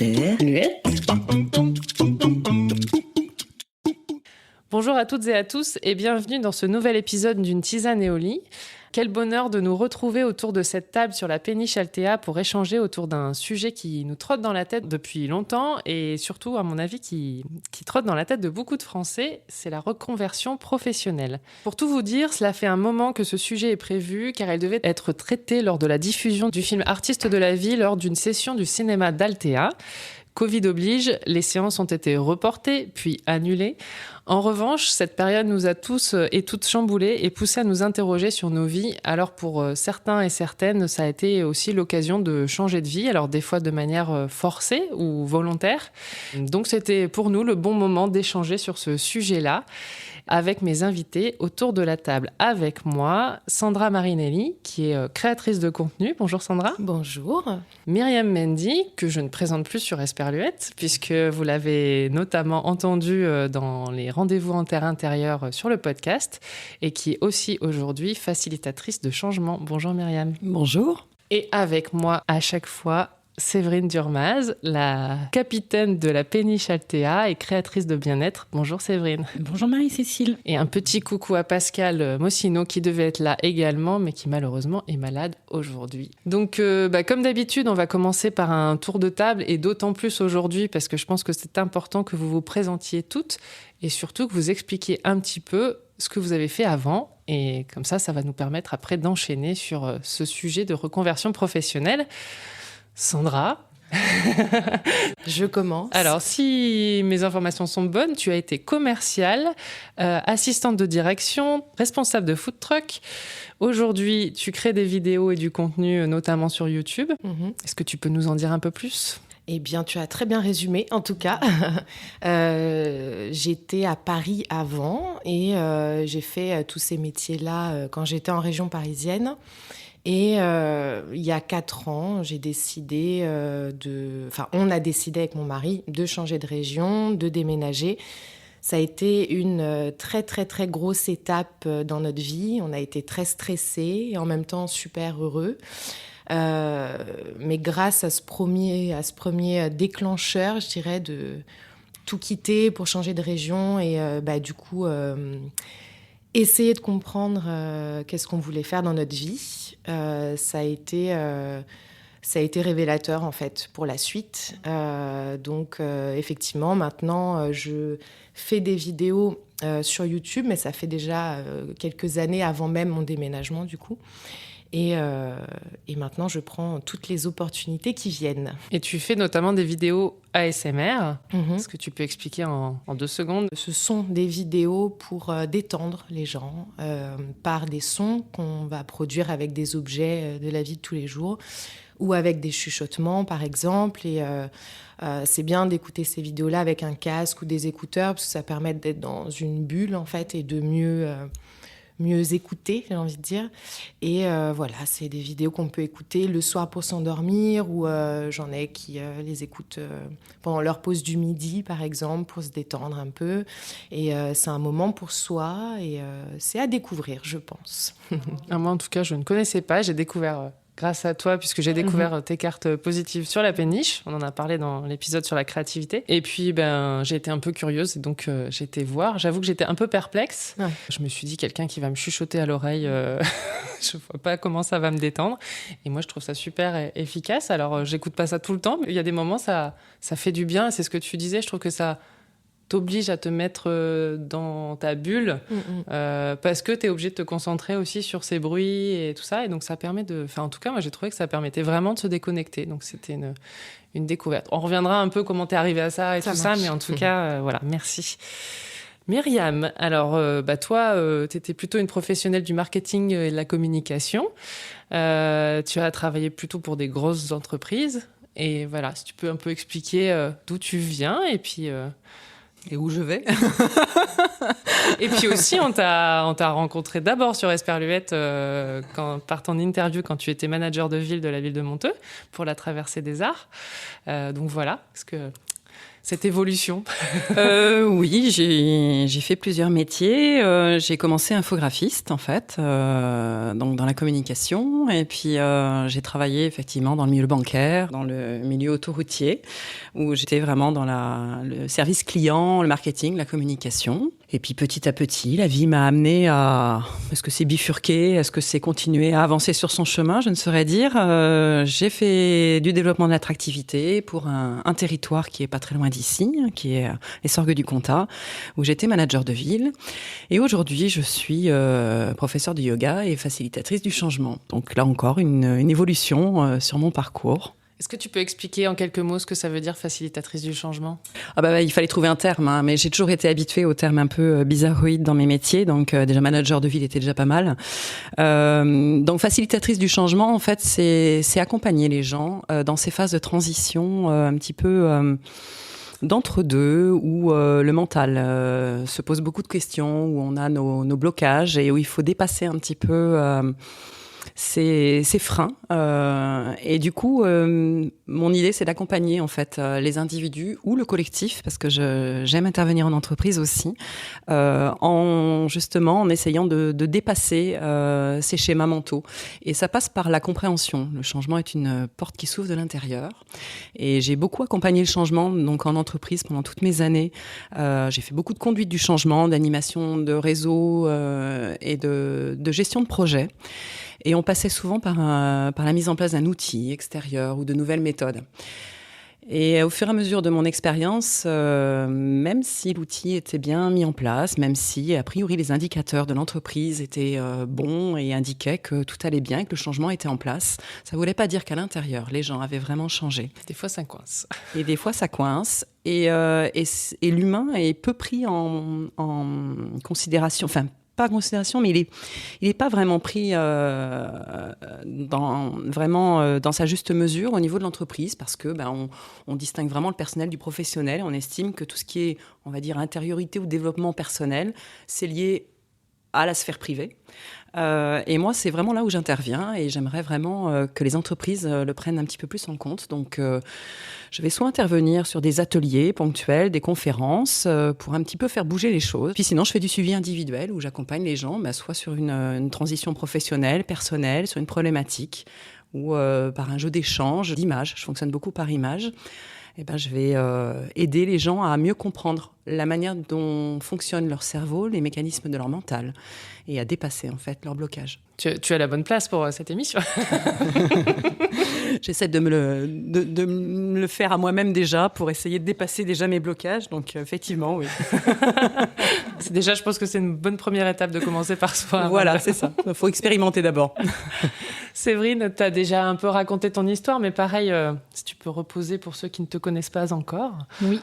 Esperluette. Bonjour à toutes et à tous et bienvenue dans ce nouvel épisode d'une tisane et au lit. Quel bonheur de nous retrouver autour de cette table sur la péniche Altea pour échanger autour d'un sujet qui nous trotte dans la tête depuis longtemps et surtout, à mon avis, qui trotte dans la tête de beaucoup de Français, c'est la reconversion professionnelle. Pour tout vous dire, cela fait un moment que ce sujet est prévu car elle devait être traitée lors de la diffusion du film Artistes de la vie lors d'une session du cinéma d'Altea. Covid oblige, les séances ont été reportées puis annulées. En revanche, cette période nous a tous et toutes chamboulés et poussés à nous interroger sur nos vies. Alors pour certains et certaines, ça a été aussi l'occasion de changer de vie, alors des fois de manière forcée ou volontaire. Donc c'était pour nous le bon moment d'échanger sur ce sujet-là avec mes invités autour de la table. Avec moi, Sandra Marinelli, qui est créatrice de contenu. Bonjour Sandra. Bonjour. Myriam Mendy, que je ne présente plus sur Esperluette, puisque vous l'avez notamment entendue dans les rendez-vous en terre intérieure sur le podcast, et qui est aussi aujourd'hui facilitatrice de changement. Bonjour Myriam. Bonjour. Et avec moi, à chaque fois, Séverine Durmaz, la capitaine de la péniche Altea et créatrice de bien-être. Bonjour Séverine. Bonjour Marie-Cécile. Et un petit coucou à Pascal Mossino qui devait être là également, mais qui malheureusement est malade aujourd'hui. Donc comme d'habitude, on va commencer par un tour de table et d'autant plus aujourd'hui parce que je pense que c'est important que vous vous présentiez toutes et surtout que vous expliquiez un petit peu ce que vous avez fait avant. Et comme ça va nous permettre après d'enchaîner sur ce sujet de reconversion professionnelle. Sandra. Je commence. Alors, si mes informations sont bonnes, tu as été commerciale, assistante de direction, responsable de food truck. Aujourd'hui, tu crées des vidéos et du contenu, notamment sur YouTube. Est-ce que tu peux nous en dire un peu plus ? Eh bien, tu as très bien résumé, en tout cas. J'étais à Paris avant et j'ai fait tous ces métiers-là quand j'étais en région parisienne. Et il y a 4 ans, j'ai décidé on a décidé avec mon mari de changer de région, de déménager. Ça a été une très, très, très grosse étape dans notre vie. On a été très stressés et en même temps super heureux. Mais grâce à ce premier déclencheur, je dirais, de tout quitter pour changer de région et essayer de comprendre qu'est-ce qu'on voulait faire dans notre vie. Ça a été révélateur en fait pour la suite. Donc effectivement, maintenant je fais des vidéos sur YouTube, mais ça fait déjà quelques années avant même mon déménagement du coup. Et maintenant, je prends toutes les opportunités qui viennent. Et tu fais notamment des vidéos ASMR. Est-ce que tu peux expliquer en 2 secondes ? Ce sont des vidéos pour détendre les gens par des sons qu'on va produire avec des objets de la vie de tous les jours ou avec des chuchotements, par exemple. Et c'est bien d'écouter ces vidéos-là avec un casque ou des écouteurs parce que ça permet d'être dans une bulle, en fait, et de mieux écouter, j'ai envie de dire. Et voilà, c'est des vidéos qu'on peut écouter le soir pour s'endormir ou j'en ai qui les écoutent pendant leur pause du midi, par exemple, pour se détendre un peu. Et c'est un moment pour soi et c'est à découvrir, je pense. Moi, en tout cas, je ne connaissais pas. J'ai découvert... grâce à toi, puisque j'ai découvert tes cartes positives sur la péniche. On en a parlé dans l'épisode sur la créativité. Et puis, j'ai été un peu curieuse et donc j'ai été voir. J'avoue que j'étais un peu perplexe. Ouais. Je me suis dit, quelqu'un qui va me chuchoter à l'oreille, je vois pas comment ça va me détendre. Et moi, je trouve ça super efficace. Alors, j'écoute pas ça tout le temps, mais il y a des moments, ça fait du bien. C'est ce que tu disais. Je trouve que ça t'oblige à te mettre dans ta bulle parce que t'es obligé de te concentrer aussi sur ces bruits et tout ça. Et donc, ça permet en tout cas, moi, j'ai trouvé que ça permettait vraiment de se déconnecter. Donc, c'était une découverte. On reviendra un peu comment t'es arrivée à ça et tout ça, mais en tout cas, voilà, merci. Myriam, alors, toi, t'étais plutôt une professionnelle du marketing et de la communication. Tu as travaillé plutôt pour des grosses entreprises. Et voilà, si tu peux un peu expliquer d'où tu viens et puis... Et où je vais. Et puis aussi, on t'a rencontré d'abord sur Esperluette par ton interview quand tu étais manager de ville de la ville de Monteux pour la traversée des Arts. Donc voilà, parce que cette évolution? Oui, j'ai fait plusieurs métiers. J'ai commencé infographiste, en fait, donc dans la communication. Et puis, j'ai travaillé effectivement dans le milieu bancaire, dans le milieu autoroutier, où j'étais vraiment dans le service client, le marketing, la communication. Et puis, petit à petit, la vie m'a amenée à... Est-ce que c'est bifurquer? Est-ce que c'est continuer à avancer sur son chemin? Je ne saurais dire. J'ai fait du développement de l'attractivité pour un territoire qui est pas très loin d'ici, qui est les Sorgues du Comtat, où j'étais manager de ville. Et aujourd'hui, je suis professeure de yoga et facilitatrice du changement. Donc là encore, une évolution sur mon parcours. Est-ce que tu peux expliquer en quelques mots ce que ça veut dire facilitatrice du changement? Il fallait trouver un terme, hein, mais j'ai toujours été habituée aux termes un peu bizarroïdes dans mes métiers, donc déjà manager de ville était déjà pas mal. Donc facilitatrice du changement, en fait, c'est accompagner les gens dans ces phases de transition un petit peu d'entre-deux, où le mental se pose beaucoup de questions, où on a nos blocages et où il faut dépasser un petit peu... ces freins. Et du coup, mon idée, c'est d'accompagner en fait les individus ou le collectif, parce que j'aime intervenir en entreprise aussi, en essayant de dépasser ces schémas mentaux. Et ça passe par la compréhension. Le changement est une porte qui s'ouvre de l'intérieur. Et j'ai beaucoup accompagné le changement donc en entreprise pendant toutes mes années. J'ai fait beaucoup de conduite du changement, d'animation de réseau et de gestion de projet. Et on passait souvent par la mise en place d'un outil extérieur ou de nouvelles méthodes. Et au fur et à mesure de mon expérience, même si l'outil était bien mis en place, même si, a priori, les indicateurs de l'entreprise étaient bons et indiquaient que tout allait bien et que le changement était en place, ça ne voulait pas dire qu'à l'intérieur, les gens avaient vraiment changé. Des fois, ça coince. Et des fois, ça coince. Et l'humain est peu pris en considération, enfin, pas en considération, mais il est pas vraiment pris dans sa juste mesure au niveau de l'entreprise, parce que on distingue vraiment le personnel du professionnel. On estime que tout ce qui est, on va dire, intériorité ou développement personnel, c'est lié à la sphère privée. Et moi, c'est vraiment là où j'interviens et j'aimerais vraiment que les entreprises le prennent un petit peu plus en compte. Donc, je vais soit intervenir sur des ateliers ponctuels, des conférences, pour un petit peu faire bouger les choses. Puis sinon, je fais du suivi individuel où j'accompagne les gens, soit sur une transition professionnelle, personnelle, sur une problématique ou par un jeu d'échange, d'image. Je fonctionne beaucoup par image. Je vais aider les gens à mieux comprendre la manière dont fonctionne leur cerveau, les mécanismes de leur mental, et à dépasser en fait leur blocage. Tu as la bonne place pour cette émission. J'essaie de me le faire à moi-même déjà pour essayer de dépasser déjà mes blocages. Donc effectivement, oui. Je pense que c'est une bonne première étape de commencer par soi. Voilà, c'est ça. Il faut expérimenter d'abord. Séverine, tu as déjà un peu raconté ton histoire, mais pareil, si tu peux reposer pour ceux qui ne te connaissent pas encore. Oui.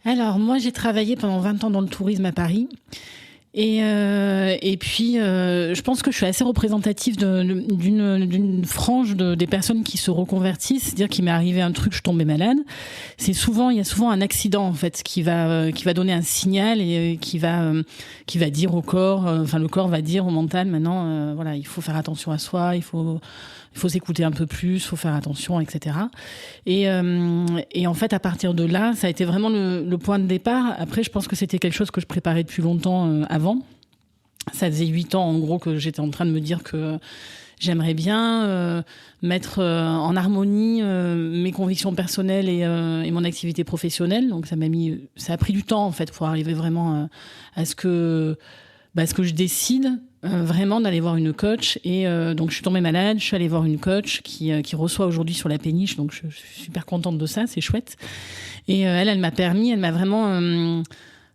Alors, moi, j'ai travaillé pendant 20 ans dans le tourisme à Paris. Et puis, je pense que je suis assez représentative d'une frange des personnes qui se reconvertissent. C'est-à-dire qu'il m'est arrivé un truc, je tombais malade. Il y a souvent un accident, en fait, qui va donner un signal et qui va dire au corps, le corps va dire au mental, maintenant, voilà, il faut faire attention à soi, il faut s'écouter un peu plus, il faut faire attention, etc. Et en fait, à partir de là, ça a été vraiment le point de départ. Après, je pense que c'était quelque chose que je préparais depuis longtemps avant. Ça faisait 8 ans, en gros, que j'étais en train de me dire que j'aimerais bien mettre en harmonie mes convictions personnelles et mon activité professionnelle. Donc, ça a pris du temps, en fait, pour arriver vraiment à ce que je décide vraiment d'aller voir une coach. Et donc, je suis tombée malade, je suis allée voir une coach qui reçoit aujourd'hui sur la péniche. Donc, je suis super contente de ça, c'est chouette. Et elle m'a vraiment...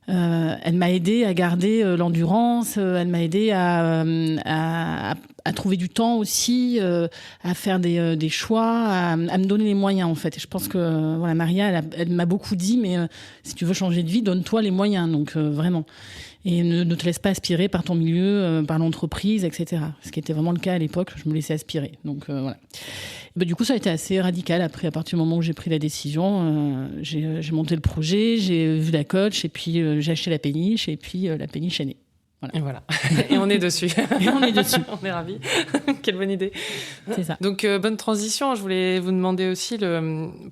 elle m'a aidée à garder l'endurance, elle m'a aidée à trouver du temps aussi, à faire des choix, à me donner les moyens, en fait. Et je pense que voilà, Maria, elle m'a beaucoup dit, mais si tu veux changer de vie, donne-toi les moyens, donc vraiment. Et ne te laisse pas aspirer par ton milieu, par l'entreprise, etc. Ce qui était vraiment le cas à l'époque, je me laissais aspirer. Donc voilà. Du coup, ça a été assez radical. Après, à partir du moment où j'ai pris la décision, j'ai monté le projet, j'ai vu la coach, et puis j'ai acheté la péniche, et puis la péniche est née. Voilà. Et voilà. Et on est dessus. On est ravis. Quelle bonne idée. C'est ça. Donc, bonne transition. Je voulais vous demander aussi,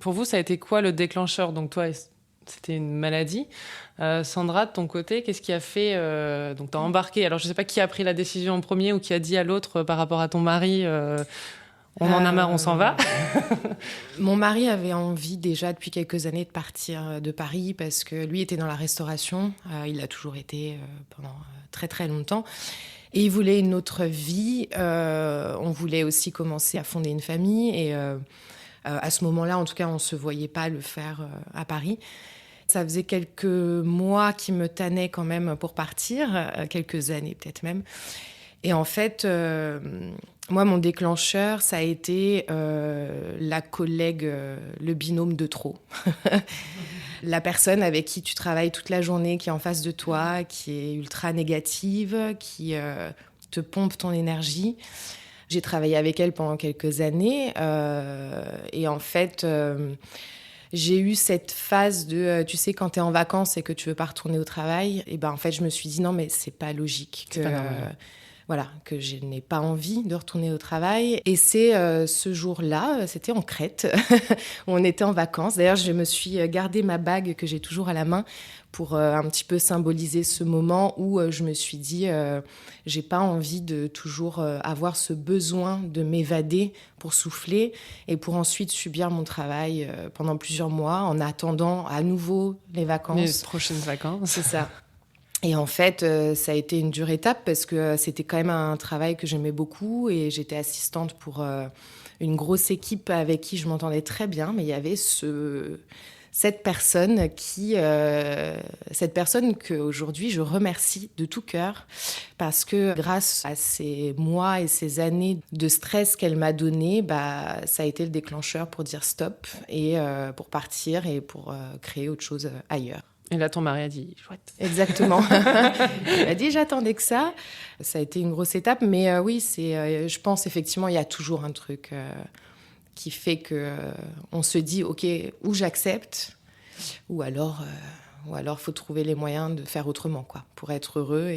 pour vous, ça a été quoi le déclencheur? Donc, toi, c'était une maladie. Sandra, de ton côté, qu'est-ce qui a fait... donc, tu as embarqué. Alors, je ne sais pas qui a pris la décision en premier ou qui a dit à l'autre par rapport à ton mari... on en a marre, on s'en va. Mon mari avait envie déjà depuis quelques années de partir de Paris parce que lui était dans la restauration. Il l'a toujours été pendant très très longtemps. Et il voulait une autre vie. On voulait aussi commencer à fonder une famille. Et à ce moment-là, en tout cas, on ne se voyait pas le faire à Paris. Ça faisait quelques mois qu'il me tannait quand même pour partir, quelques années peut-être même. Et en fait, moi, mon déclencheur, ça a été la collègue, le binôme de trop. La personne avec qui tu travailles toute la journée, qui est en face de toi, qui est ultra négative, qui te pompe ton énergie. J'ai travaillé avec elle pendant quelques années. Et en fait, j'ai eu cette phase de, tu sais, quand tu es en vacances et que tu veux pas retourner au travail, et ben en fait, je me suis dit non, mais c'est pas logique que... Voilà, que je n'ai pas envie de retourner au travail. Et c'est ce jour-là, c'était en Crète, où on était en vacances. D'ailleurs, je me suis gardé ma bague que j'ai toujours à la main pour un petit peu symboliser ce moment où je me suis dit, j'ai pas envie de toujours avoir ce besoin de m'évader pour souffler et pour ensuite subir mon travail pendant plusieurs mois en attendant à nouveau les vacances. Les prochaines vacances. C'est ça. Et en fait, ça a été une dure étape parce que c'était quand même un travail que j'aimais beaucoup et j'étais assistante pour une grosse équipe avec qui je m'entendais très bien. Mais il y avait cette personne qu'aujourd'hui je remercie de tout cœur parce que grâce à ces mois et ces années de stress qu'elle m'a donné, bah, ça a été le déclencheur pour dire stop et pour partir et pour créer autre chose ailleurs. Et là, ton mari a dit « chouette ». Exactement. Il a dit « j'attendais que ça ». Ça a été une grosse étape, mais oui, je pense effectivement, il y a toujours un truc qui fait qu'on se dit « ok, ou j'accepte, ou alors faut trouver les moyens de faire autrement, quoi, pour être heureux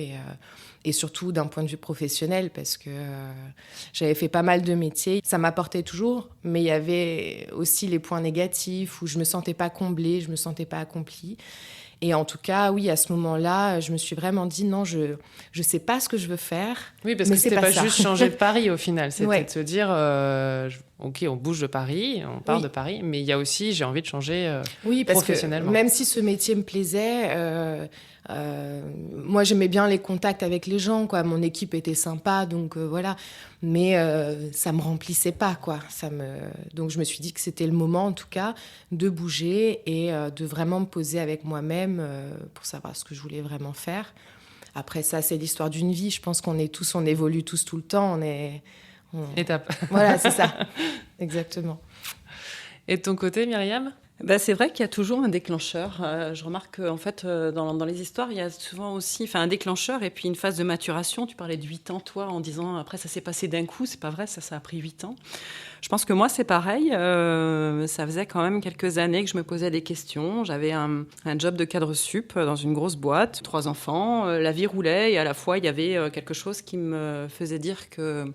et surtout d'un point de vue professionnel, parce que j'avais fait pas mal de métiers. Ça m'apportait toujours, mais il y avait aussi les points négatifs où je me sentais pas comblée, je me sentais pas accomplie. Et en tout cas, oui, à ce moment-là, je me suis vraiment dit non, je sais pas ce que je veux faire. Oui, parce mais que c'était pas ça. juste changer de Paris au final, c'était Ouais. de se dire ok, on bouge de Paris, on part de Paris, mais il y a aussi j'ai envie de changer oui, parce professionnellement. Que même si ce métier me plaisait, moi j'aimais bien les contacts avec les gens, quoi. Mon équipe était sympa, donc voilà. Mais ça me remplissait pas, quoi. Donc je me suis dit que c'était le moment, en tout cas, de bouger et de vraiment me poser avec moi-même pour savoir ce que je voulais vraiment faire. Après ça, c'est l'histoire d'une vie. Je pense qu'on évolue tous tout le temps. Étape. Voilà, c'est ça. Exactement. Et de ton côté, Myriam ? Ben, c'est vrai qu'il y a toujours un déclencheur. Je remarque qu'en fait, dans les histoires, il y a souvent aussi un déclencheur et puis une phase de maturation. Tu parlais de 8 ans, toi, en disant après, ça s'est passé d'un coup. C'est pas vrai, ça a pris 8 ans. Je pense que moi, c'est pareil. Ça faisait quand même quelques années que je me posais des questions. J'avais un job de cadre sup dans une grosse boîte, 3 enfants. La vie roulait et à la fois, il y avait quelque chose qui me faisait dire que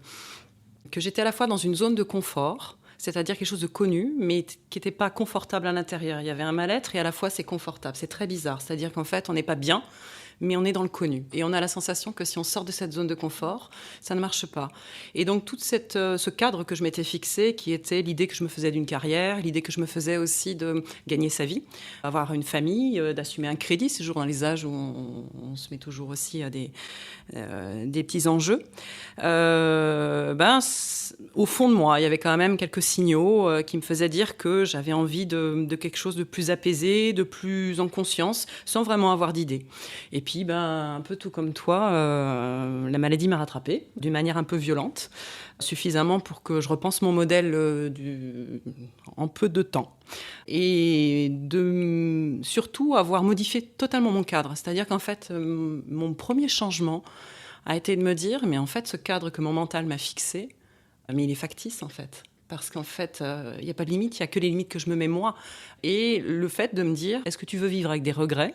j'étais à la fois dans une zone de confort, c'est-à-dire quelque chose de connu, mais qui n'était pas confortable à l'intérieur. Il y avait un mal-être et à la fois c'est confortable. C'est très bizarre, c'est-à-dire qu'en fait on n'est pas bien, mais on est dans le connu. Et on a la sensation que si on sort de cette zone de confort, ça ne marche pas. Et donc tout ce cadre que je m'étais fixé, qui était l'idée que je me faisais d'une carrière, l'idée que je me faisais aussi de gagner sa vie, avoir une famille, d'assumer un crédit, c'est toujours dans les âges où on se met toujours aussi à des petits enjeux. Au fond de moi, il y avait quand même quelques signaux qui me faisaient dire que j'avais envie de quelque chose de plus apaisé, de plus en conscience, sans vraiment avoir d'idée. Et puis, un peu tout comme toi, la maladie m'a rattrapée d'une manière un peu violente, suffisamment pour que je repense mon modèle en peu de temps. Et de surtout avoir modifié totalement mon cadre. C'est-à-dire qu'en fait, mon premier changement a été de me dire, mais en fait, ce cadre que mon mental m'a fixé, mais il est factice en fait. parce qu'en fait, il n'y a pas de limite, il n'y a que les limites que je me mets moi. Et le fait de me dire, est-ce que tu veux vivre avec des regrets ?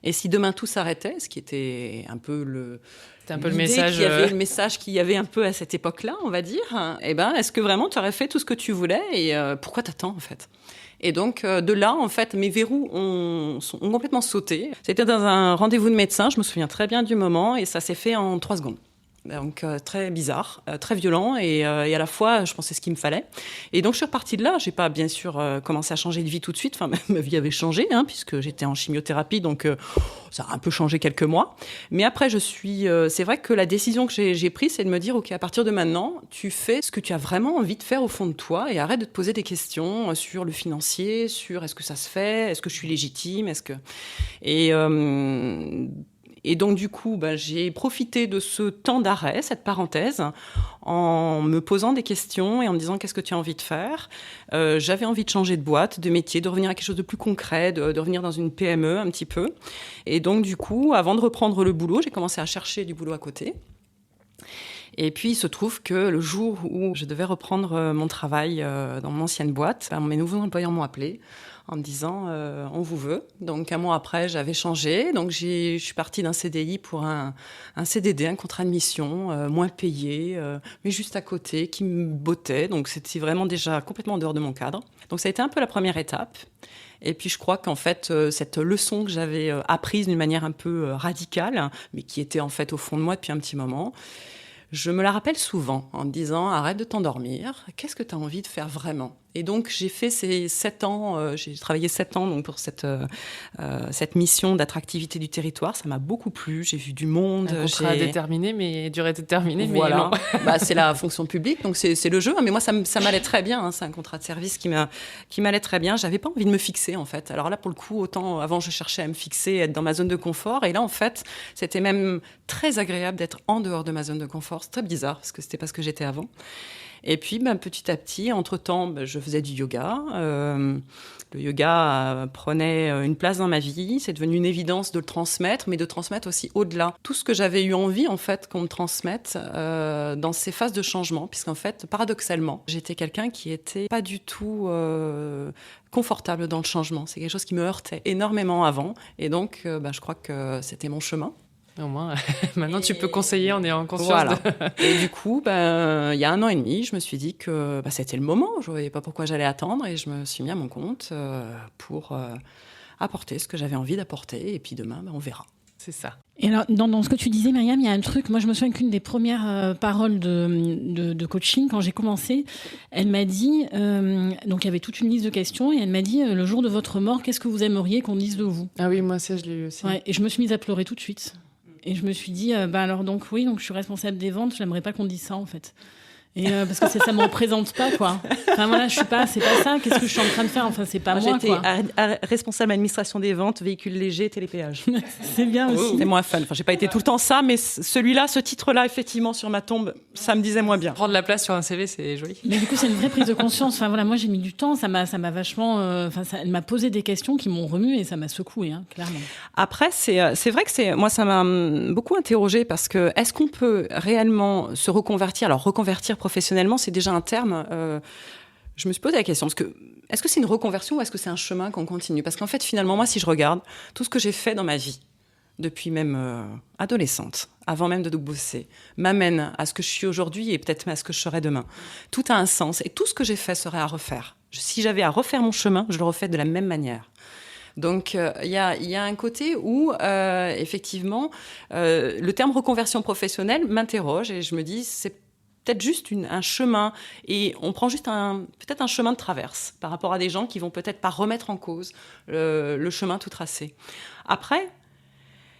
Et si demain tout s'arrêtait, ce qui était un peu le message, le message qu'il y avait un peu à cette époque-là, on va dire, est-ce que vraiment tu aurais fait tout ce que tu voulais et pourquoi t'attends en fait ? Et donc, de là, en fait, mes verrous ont complètement sauté. C'était dans un rendez-vous de médecin, je me souviens très bien du moment, et ça s'est fait en 3 secondes. Donc, très bizarre, très violent, et à la fois, je pensais ce qu'il me fallait. Et donc, je suis repartie de là. J'ai pas, bien sûr, commencé à changer de vie tout de suite. Enfin, ma vie avait changé, puisque j'étais en chimiothérapie, donc ça a un peu changé quelques mois. Mais après, c'est vrai que la décision que j'ai prise, c'est de me dire, OK, à partir de maintenant, tu fais ce que tu as vraiment envie de faire au fond de toi, et arrête de te poser des questions sur le financier, sur est-ce que ça se fait, est-ce que je suis légitime, Et donc, du coup, j'ai profité de ce temps d'arrêt, cette parenthèse, en me posant des questions et en me disant qu'est-ce que tu as envie de faire. J'avais envie de changer de boîte, de métier, de revenir à quelque chose de plus concret, de revenir dans une PME un petit peu. Et donc, du coup, avant de reprendre le boulot, j'ai commencé à chercher du boulot à côté. Et puis, il se trouve que le jour où je devais reprendre mon travail dans mon ancienne boîte, mes nouveaux employeurs m'ont appelé en me disant « on vous veut ». Donc, un mois après, j'avais changé. Donc, je suis partie d'un CDI pour un CDD, un contrat de mission, moins payé, mais juste à côté, qui me bottait. Donc, c'était vraiment déjà complètement en dehors de mon cadre. Donc, ça a été un peu la première étape. Et puis, je crois qu'en fait, cette leçon que j'avais apprise d'une manière un peu radicale, mais qui était en fait au fond de moi depuis un petit moment, je me la rappelle souvent en me disant « arrête de t'endormir, qu'est-ce que tu as envie de faire vraiment ?» Et donc, j'ai fait ces 7 ans, j'ai travaillé 7 ans donc, pour cette mission d'attractivité du territoire. Ça m'a beaucoup plu, j'ai vu du monde. Un contrat déterminé, mais durée déterminée, mais voilà. non. C'est la fonction publique, donc c'est le jeu. Mais moi, ça m'allait très bien. C'est un contrat de service qui m'allait très bien. J'avais pas envie de me fixer, en fait. Alors là, pour le coup, autant avant, je cherchais à me fixer, être dans ma zone de confort. Et là, en fait, c'était même très agréable d'être en dehors de ma zone de confort. C'est très bizarre, parce que c'était pas ce que j'étais avant. Et puis, petit à petit, entre-temps, je faisais du yoga. Le yoga prenait une place dans ma vie. C'est devenu une évidence de le transmettre, mais de transmettre aussi au-delà. Tout ce que j'avais eu envie, en fait, qu'on me transmette dans ces phases de changement. Puisqu'en fait, paradoxalement, j'étais quelqu'un qui était pas du tout confortable dans le changement. C'est quelque chose qui me heurtait énormément avant. Et donc, je crois que c'était mon chemin. Au moins, maintenant, tu peux conseiller en ayant conscience. Voilà. Et du coup, il y a 1 an et demi, je me suis dit que c'était le moment. Je ne voyais pas pourquoi j'allais attendre et je me suis mis à mon compte pour apporter ce que j'avais envie d'apporter. Et puis demain, on verra. C'est ça. Et alors, dans ce que tu disais, Myriam, il y a un truc. Moi, je me souviens qu'une des premières paroles de coaching, quand j'ai commencé, elle m'a dit, donc il y avait toute une liste de questions, et elle m'a dit, le jour de votre mort, qu'est-ce que vous aimeriez qu'on dise de vous ? Ah oui, moi, ça, je l'ai eu aussi. Ouais, et je me suis mise à pleurer tout de suite. Et je me suis dit, alors donc je suis responsable des ventes, j'aimerais pas qu'on dise ça en fait. Et parce que ça me représente pas, quoi. Enfin voilà, c'est pas ça. Qu'est-ce que je suis en train de faire ? Enfin, c'est pas moi, quoi. J'étais responsable administration des ventes, véhicules légers, télépéage. C'est bien aussi. C'était moins fun. Enfin, j'ai pas été tout le temps ça, mais ce titre-là, effectivement, sur ma tombe, ça me disait moins bien. Prendre la place sur un CV, c'est joli. Mais du coup, c'est une vraie prise de conscience. Enfin voilà, moi j'ai mis du temps. Ça m'a vachement. Elle m'a posé des questions qui m'ont remué et ça m'a secoué, clairement. Après, c'est vrai que moi, ça m'a beaucoup interrogée parce que est-ce qu'on peut réellement se reconvertir ? Alors, reconvertir professionnellement, c'est déjà un terme. Je me suis posé la question, parce que est-ce que c'est une reconversion ou est-ce que c'est un chemin qu'on continue ? Parce qu'en fait, finalement, moi, si je regarde tout ce que j'ai fait dans ma vie, depuis même adolescente, avant même de bosser, m'amène à ce que je suis aujourd'hui et peut-être à ce que je serai demain. Tout a un sens et tout ce que j'ai fait serait à refaire. Si j'avais à refaire mon chemin, je le refais de la même manière. Donc, il y a un côté où, effectivement, le terme reconversion professionnelle m'interroge et je me dis, c'est peut-être juste un chemin et on prend juste peut-être un chemin de traverse par rapport à des gens qui vont peut-être pas remettre en cause le chemin tout tracé. Après,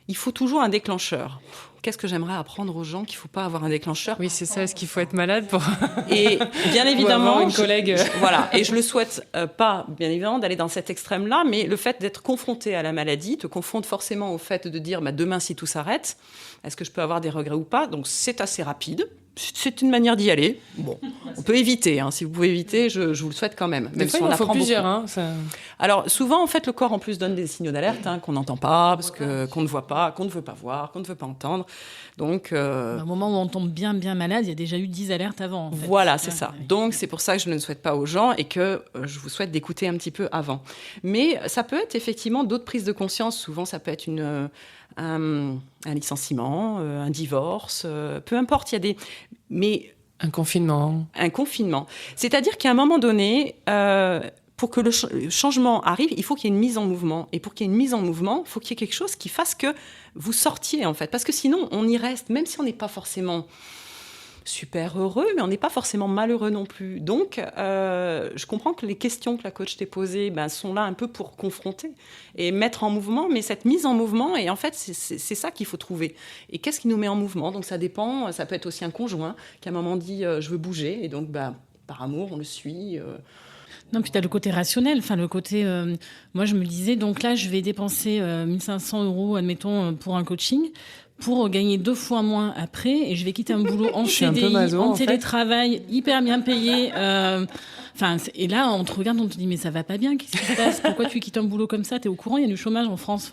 il faut toujours un déclencheur. Qu'est-ce que j'aimerais apprendre aux gens qu'il ne faut pas avoir un déclencheur ? Oui, c'est ça. Est-ce qu'il faut être malade pour... Et bien évidemment, une collègue. Voilà. Et je le souhaite pas, bien évidemment, d'aller dans cet extrême-là, mais le fait d'être confronté à la maladie te confronte forcément au fait de dire demain, si tout s'arrête, est-ce que je peux avoir des regrets ou pas ? Donc, c'est assez rapide. c'est une manière d'y aller. Bon, on peut éviter. Si vous pouvez éviter, je vous le souhaite quand même. Des fois, il en faut plusieurs. Ça... Alors, souvent, en fait, le corps, en plus, donne des signaux d'alerte qu'on n'entend pas, parce qu'on ne voit pas, qu'on ne veut pas voir, qu'on ne veut pas entendre. Donc... Au moment où on tombe bien malade, il y a déjà eu 10 alertes avant. En fait. Voilà, c'est ça. Donc, c'est pour ça que je ne le souhaite pas aux gens et que je vous souhaite d'écouter un petit peu avant. Mais ça peut être effectivement d'autres prises de conscience. Souvent, ça peut être un licenciement, un divorce, peu importe, il y a des... Mais un confinement. C'est-à-dire qu'à un moment donné, pour que le changement arrive, il faut qu'il y ait une mise en mouvement. Et pour qu'il y ait une mise en mouvement, il faut qu'il y ait quelque chose qui fasse que vous sortiez, en fait. Parce que sinon, on y reste, même si on n'est pas forcément super heureux, mais on n'est pas forcément malheureux non plus. Donc, je comprends que les questions que la coach t'ait posées sont là un peu pour confronter et mettre en mouvement, mais cette mise en mouvement, et en fait, c'est ça qu'il faut trouver. Et qu'est-ce qui nous met en mouvement? Donc, ça dépend, ça peut être aussi un conjoint qui à un moment dit « je veux bouger », et donc, par amour, on le suit. Non, puis tu as le côté rationnel, le côté... moi, je me disais, donc là, je vais dépenser 1 500 €, admettons, pour un coaching, pour gagner 2 fois moins après, et je vais quitter un boulot en CDI, en télétravail, hyper bien payé. Et là, on te regarde, on te dit, mais ça va pas bien, qu'est-ce qui se passe? Pourquoi tu quittes un boulot comme ça? T'es au courant, il y a du chômage en France.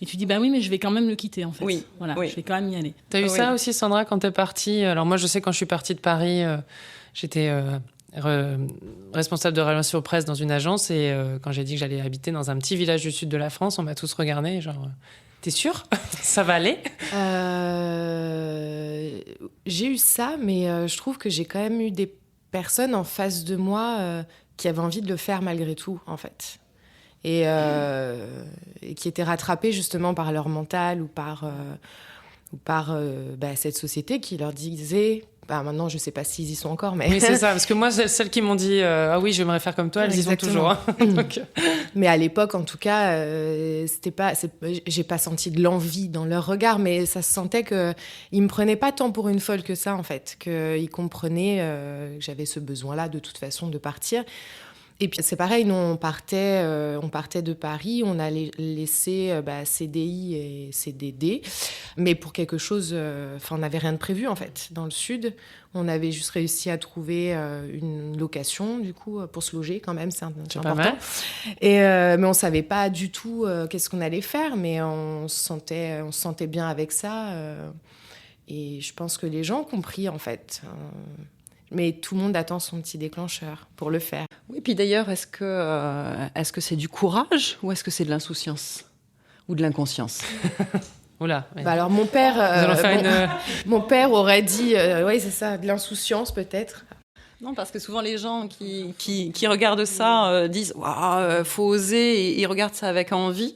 Et tu dis, oui, mais je vais quand même le quitter, en fait. Oui. Je vais quand même y aller. T'as eu ça aussi, Sandra, quand t'es partie? Alors moi, je sais, quand je suis partie de Paris, j'étais... responsable de relations presse dans une agence, et quand j'ai dit que j'allais habiter dans un petit village du sud de la France, on m'a tous regardé, genre... T'es sûre? Ça va aller? J'ai eu ça, mais je trouve que j'ai quand même eu des personnes en face de moi qui avaient envie de le faire malgré tout, en fait. Et qui étaient rattrapées justement par leur mental ou par cette société qui leur disait... maintenant, je ne sais pas s'ils y sont encore, mais... Oui, c'est ça, parce que moi, celles qui m'ont dit « Ah oui, j'aimerais faire comme toi », elles y sont toujours. Donc... Mais à l'époque, en tout cas, j'ai pas senti de l'envie dans leur regard, mais ça se sentait qu'ils ne me prenaient pas tant pour une folle que ça, en fait, qu'ils comprenaient que j'avais ce besoin-là, de toute façon, de partir. Et puis c'est pareil, nous on partait de Paris, on a laissé CDI et CDD, mais pour quelque chose, on n'avait rien de prévu en fait. Dans le sud, on avait juste réussi à trouver une location du coup pour se loger quand même, c'est important. Pas mal. Et mais on savait pas du tout qu'est-ce qu'on allait faire, mais on se sentait bien avec ça. Et je pense que les gens ont compris en fait. Mais tout le monde attend son petit déclencheur pour le faire. Oui, puis d'ailleurs, est-ce que c'est du courage ou est-ce que c'est de l'insouciance ou de l'inconscience? Oula. Oui. Alors mon père, mon père aurait dit, oui c'est ça, de l'insouciance peut-être. Non, parce que souvent les gens qui regardent ça disent waouh, faut oser, et ils regardent ça avec envie.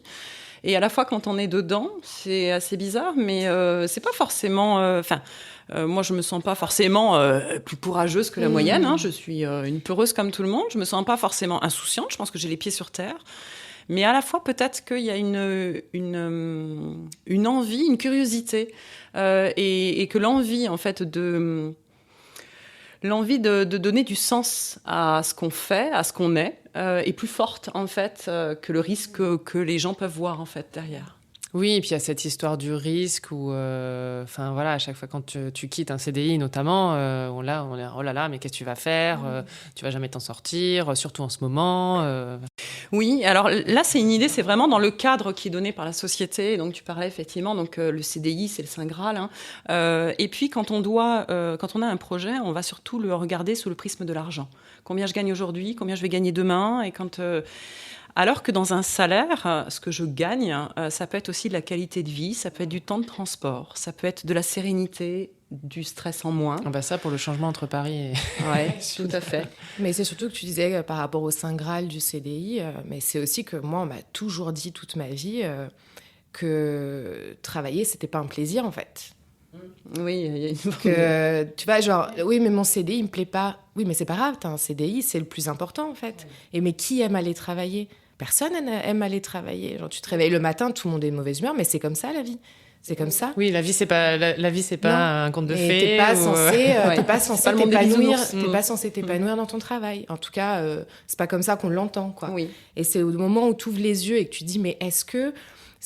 Et à la fois quand on est dedans, c'est assez bizarre, mais c'est pas forcément. Moi, je me sens pas forcément plus courageuse que la moyenne. Je suis une peureuse comme tout le monde. Je me sens pas forcément insouciante. Je pense que j'ai les pieds sur terre. Mais à la fois, peut-être qu'il y a une envie, une curiosité, et que l'envie, en fait, l'envie de donner du sens à ce qu'on fait, à ce qu'on est plus forte, en fait, que le risque que les gens peuvent voir, en fait, derrière. Oui, et puis il y a cette histoire du risque où, à chaque fois quand tu quittes un CDI notamment, on est oh là là, mais qu'est-ce que tu vas faire? Tu vas jamais t'en sortir, surtout en ce moment. Oui, alors là, c'est une idée, c'est vraiment dans le cadre qui est donné par la société. Donc tu parlais effectivement, le CDI, c'est le Saint Graal. Et puis quand on a un projet, on va surtout le regarder sous le prisme de l'argent. Combien je gagne aujourd'hui, combien je vais gagner demain, et alors que dans un salaire, ce que je gagne, ça peut être aussi de la qualité de vie, ça peut être du temps de transport, ça peut être de la sérénité, du stress en moins. Ça, pour le changement entre Paris et... Oui, tout à fait. Mais c'est surtout que tu disais par rapport au Saint Graal du CDI, mais c'est aussi que moi, on m'a toujours dit toute ma vie que travailler, c'était pas un plaisir, en fait. Oui, il y a une... tu vois, oui, mais mon CDI, il me plaît pas. Oui, mais c'est pas grave, t'as un CDI, c'est le plus important, en fait. Et mais qui aime aller travailler? Personne aime aller travailler. Tu te réveilles le matin, tout le monde est de mauvaise humeur, mais c'est comme ça, la vie. C'est comme ça. Oui, la vie, c'est pas un conte de fées. T'es pas censé t'épanouir. T'es pas censé t'épanouir dans ton travail. En tout cas, c'est pas comme ça qu'on l'entend, quoi. Oui. Et c'est au moment où tu ouvres les yeux et que tu dis, mais est-ce que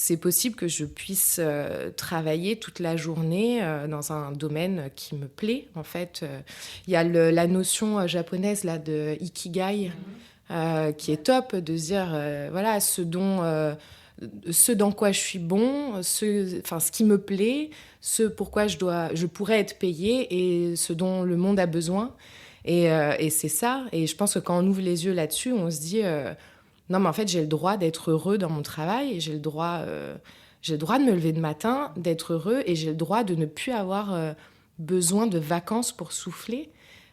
c'est possible que je puisse travailler toute la journée dans un domaine qui me plaît. En fait, il y a la notion japonaise là, de ikigai qui est top, de se dire voilà, ce dans quoi je suis bon, ce qui me plaît, ce pourquoi je pourrais être payée et ce dont le monde a besoin. Et c'est ça. Et je pense que quand on ouvre les yeux là-dessus, on se dit non, mais en fait, j'ai le droit d'être heureux dans mon travail et j'ai le droit de me lever le matin, d'être heureux et j'ai le droit de ne plus avoir besoin de vacances pour souffler.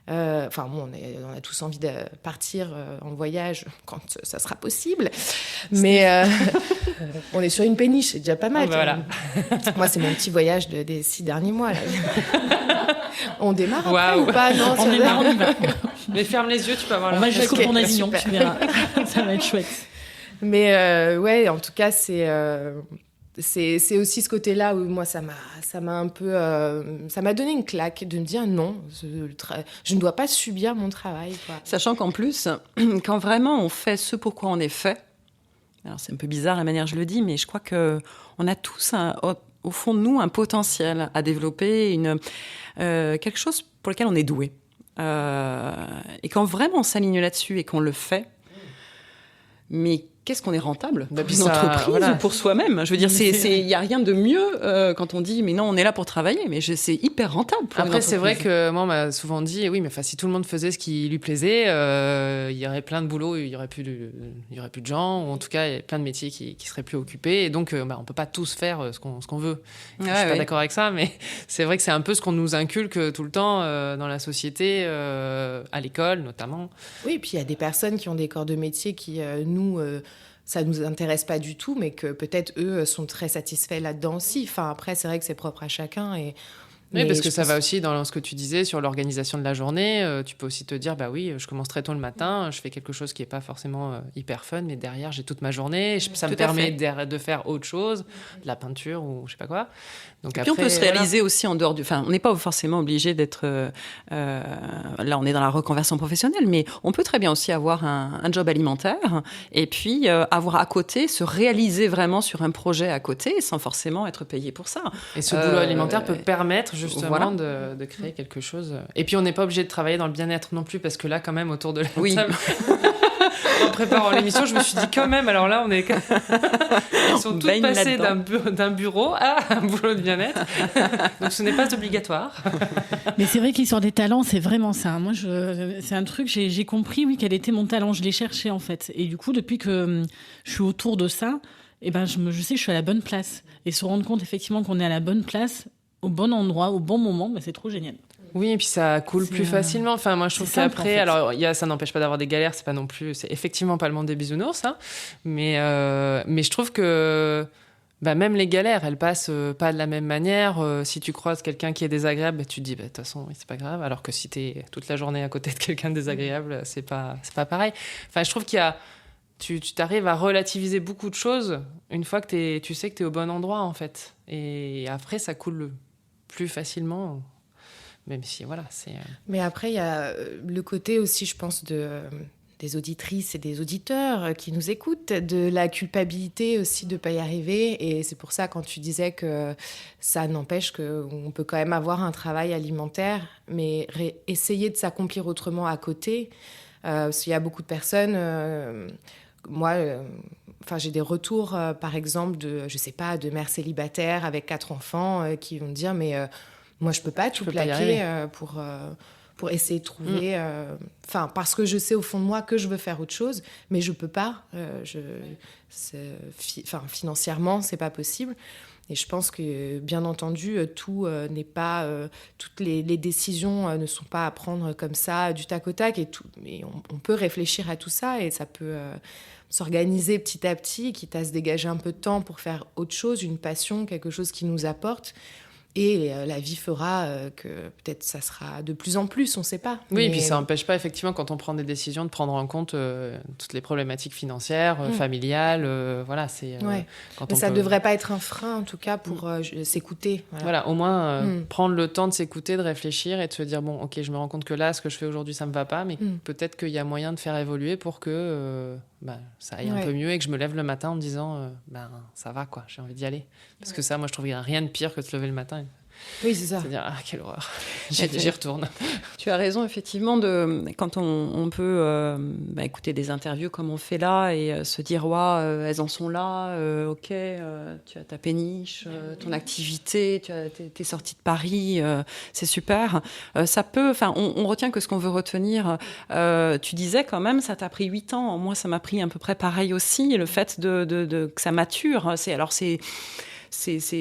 Enfin, bon, on a tous envie de partir en voyage quand ça sera possible. Mais on est sur une péniche, c'est déjà pas mal. Voilà. Moi, c'est mon petit voyage des 6 derniers mois. Là. On démarre Waouh. ou pas? Non, On démarre, on y va. Mais ferme les yeux, tu peux avoir On va jusqu'au pont d'Avignon, super. tu verras. Ça va être chouette. Mais ouais, en tout cas, c'est aussi ce côté-là où moi, ça m'a un peu... ça m'a donné une claque de me dire non, je ne dois pas subir mon travail. Quoi. Sachant qu'en plus, quand vraiment on fait ce pour quoi on est fait, alors c'est un peu bizarre la manière dont je le dis, mais je crois qu'on a tous au fond de nous un potentiel à développer, quelque chose pour lequel on est doué. Et quand vraiment on s'aligne là-dessus et qu'on le fait, mais qu'est-ce qu'on est rentable pour une entreprise voilà. ou pour soi-même. Je veux dire, il n'y a rien de mieux quand on dit, mais non, on est là pour travailler, mais c'est hyper rentable pour une Après, entreprise. c'est vrai que moi, on m'a souvent dit, oui, mais si tout le monde faisait ce qui lui plaisait, il y aurait plein de boulot, il y aurait plus de gens, ou en tout cas, il y a plein de métiers qui seraient plus occupés, et donc, on peut pas tous faire ce qu'on veut. Je suis pas d'accord avec ça, mais c'est vrai que c'est un peu ce qu'on nous inculque tout le temps dans la société, à l'école notamment. Oui, et puis il y a des personnes qui ont des corps de métier qui, ça nous intéresse pas du tout, mais que peut-être eux sont très satisfaits là-dedans aussi. Enfin, après, c'est vrai que c'est propre à chacun. Oui, parce que ça va aussi dans ce que tu disais sur l'organisation de la journée. Tu peux aussi te dire, bah oui, je commence très tôt le matin, je fais quelque chose qui n'est pas forcément hyper fun, mais derrière, j'ai toute ma journée. Ça me permet de faire autre chose, de la peinture ou je sais pas quoi. Donc et puis après, on peut se réaliser aussi en dehors du... Enfin, on n'est pas forcément obligé d'être... là, on est dans la reconversion professionnelle, mais on peut très bien aussi avoir un job alimentaire et puis avoir à côté, se réaliser vraiment sur un projet à côté sans forcément être payé pour ça. Et ce boulot alimentaire peut permettre justement voilà. de créer quelque chose. Et puis on n'est pas obligé de travailler dans le bien-être non plus, parce que là, quand même, autour de la table... En préparant l'émission, je me suis dit quand même, alors là, on est... Ils sont toutes passées d'un bureau à un boulot de bien-être. Donc ce n'est pas obligatoire. Mais c'est vrai qu'Histoire des talents, c'est vraiment ça. Moi, c'est un truc, j'ai compris, oui, quel était mon talent. Je l'ai cherché, en fait. Et du coup, depuis que je suis autour de ça, eh ben, je sais que je suis à la bonne place. Et se rendre compte, effectivement, qu'on est à la bonne place, au bon endroit, au bon moment, ben, c'est trop génial. Oui, et puis ça coule plus facilement. Enfin, moi, je trouve qu'après, en fait. Alors, ça n'empêche pas d'avoir des galères, c'est pas non plus, c'est effectivement pas le monde des bisounours, hein. Mais je trouve que même les galères, elles passent pas de la même manière. Si tu croises quelqu'un qui est désagréable, tu te dis, de toute façon, oui, c'est pas grave. Alors que si t'es toute la journée à côté de quelqu'un de désagréable, c'est pas pareil. Enfin, je trouve qu'il y a, tu t'arrives à relativiser beaucoup de choses une fois que tu sais que t'es au bon endroit, en fait. Et après, ça coule plus facilement. Même si, voilà, c'est... Mais après, il y a le côté aussi, je pense, des auditrices et des auditeurs qui nous écoutent, de la culpabilité aussi de ne pas y arriver. Et c'est pour ça, quand tu disais que ça n'empêche qu'on peut quand même avoir un travail alimentaire, mais essayer de s'accomplir autrement à côté. Parce qu'il y a beaucoup de personnes... moi... j'ai des retours, par exemple, de mères célibataires avec 4 enfants qui vont me dire, mais... moi, je peux pas tout plaquer pour essayer de trouver... parce que je sais au fond de moi que je veux faire autre chose, mais je peux pas. Financièrement, c'est pas possible. Et je pense que, bien entendu, tout n'est pas... toutes les décisions ne sont pas à prendre comme ça, du tac au tac. Mais on peut réfléchir à tout ça et ça peut... s'organiser petit à petit, quitte à se dégager un peu de temps pour faire autre chose, une passion, quelque chose qui nous apporte. Et la vie fera que peut-être ça sera de plus en plus, on ne sait pas. Oui, et puis ça n'empêche pas, effectivement, quand on prend des décisions, de prendre en compte toutes les problématiques financières, familiales. Voilà, c'est... Mais ça ne devrait pas être un frein, en tout cas, pour s'écouter. Voilà, au moins prendre le temps de s'écouter, de réfléchir et de se dire, bon, ok, je me rends compte que là, ce que je fais aujourd'hui, ça ne me va pas, mais peut-être qu'il y a moyen de faire évoluer pour que ça aille un peu mieux et que je me lève le matin en me disant ça va quoi, j'ai envie d'y aller. Parce que ça, moi je trouve qu'il n'y a rien de pire que de se lever le matin. Oui, c'est ça. C'est-à-dire, quelle horreur. J'y retourne. Tu as raison, effectivement, quand on peut écouter des interviews comme on fait là et se dire, elles en sont là, ok, tu as ta péniche, ton activité, t'es sortie de Paris, c'est super. Ça peut, on retient que ce qu'on veut retenir. Tu disais quand même, ça t'a pris 8 ans. Moi, ça m'a pris à peu près pareil aussi, le fait que ça mature. C'est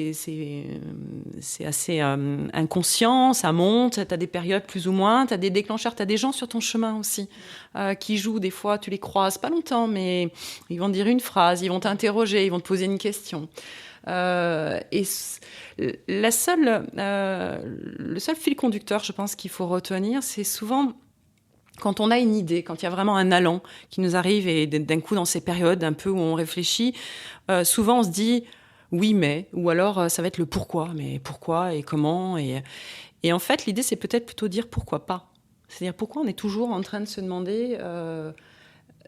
assez inconscient, ça monte, tu as des périodes plus ou moins, tu as des déclencheurs, tu as des gens sur ton chemin aussi qui jouent, des fois tu les croises pas longtemps, mais ils vont te dire une phrase, ils vont t'interroger, ils vont te poser une question. Et le seul fil conducteur, je pense qu'il faut retenir, c'est souvent quand on a une idée, quand il y a vraiment un allant qui nous arrive et d'un coup dans ces périodes un peu où on réfléchit, souvent on se dit oui, mais, ou alors ça va être le pourquoi, mais pourquoi et comment. Et en fait, l'idée, c'est peut-être plutôt dire pourquoi pas. C'est-à-dire pourquoi on est toujours en train de se demander,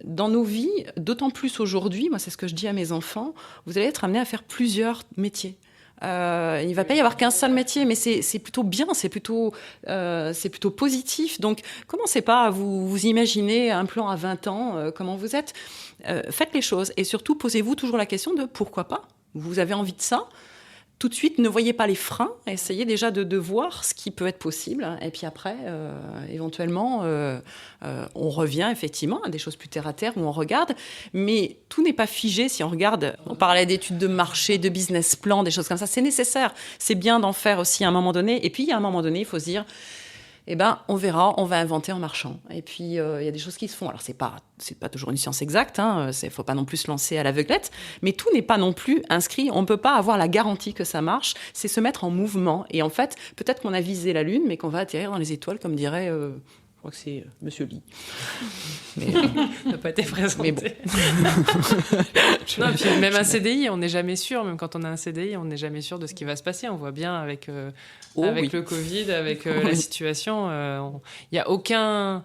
dans nos vies, d'autant plus aujourd'hui, moi c'est ce que je dis à mes enfants, vous allez être amenés à faire plusieurs métiers. Il ne va pas y avoir qu'un seul métier, mais c'est plutôt bien, c'est plutôt positif. Donc, commencez pas à vous imaginer un plan à 20 ans, comment vous êtes. Faites les choses et surtout, posez-vous toujours la question de pourquoi pas. Vous avez envie de ça, tout de suite, ne voyez pas les freins, essayez déjà de voir ce qui peut être possible. Et puis après, éventuellement, on revient effectivement à des choses plus terre-à-terre où on regarde. Mais tout n'est pas figé si on regarde. On parlait d'études de marché, de business plan, des choses comme ça. C'est nécessaire. C'est bien d'en faire aussi à un moment donné. Et puis, il y a un moment donné, il faut se dire... on verra, on va inventer en marchant. Et puis, il y a des choses qui se font. Alors, c'est pas toujours une science exacte, faut pas non plus se lancer à l'aveuglette, mais tout n'est pas non plus inscrit. On ne peut pas avoir la garantie que ça marche. C'est se mettre en mouvement. Et en fait, peut-être qu'on a visé la Lune, mais qu'on va atterrir dans les étoiles, comme dirait... je crois que c'est Monsieur Lee. Mais ça n'a pas été présenté. Mais bon. Non, puis même un CDI, on n'est jamais sûr. Même quand on a un CDI, on n'est jamais sûr de ce qui va se passer. On voit bien avec le Covid, avec la situation. Il n'y a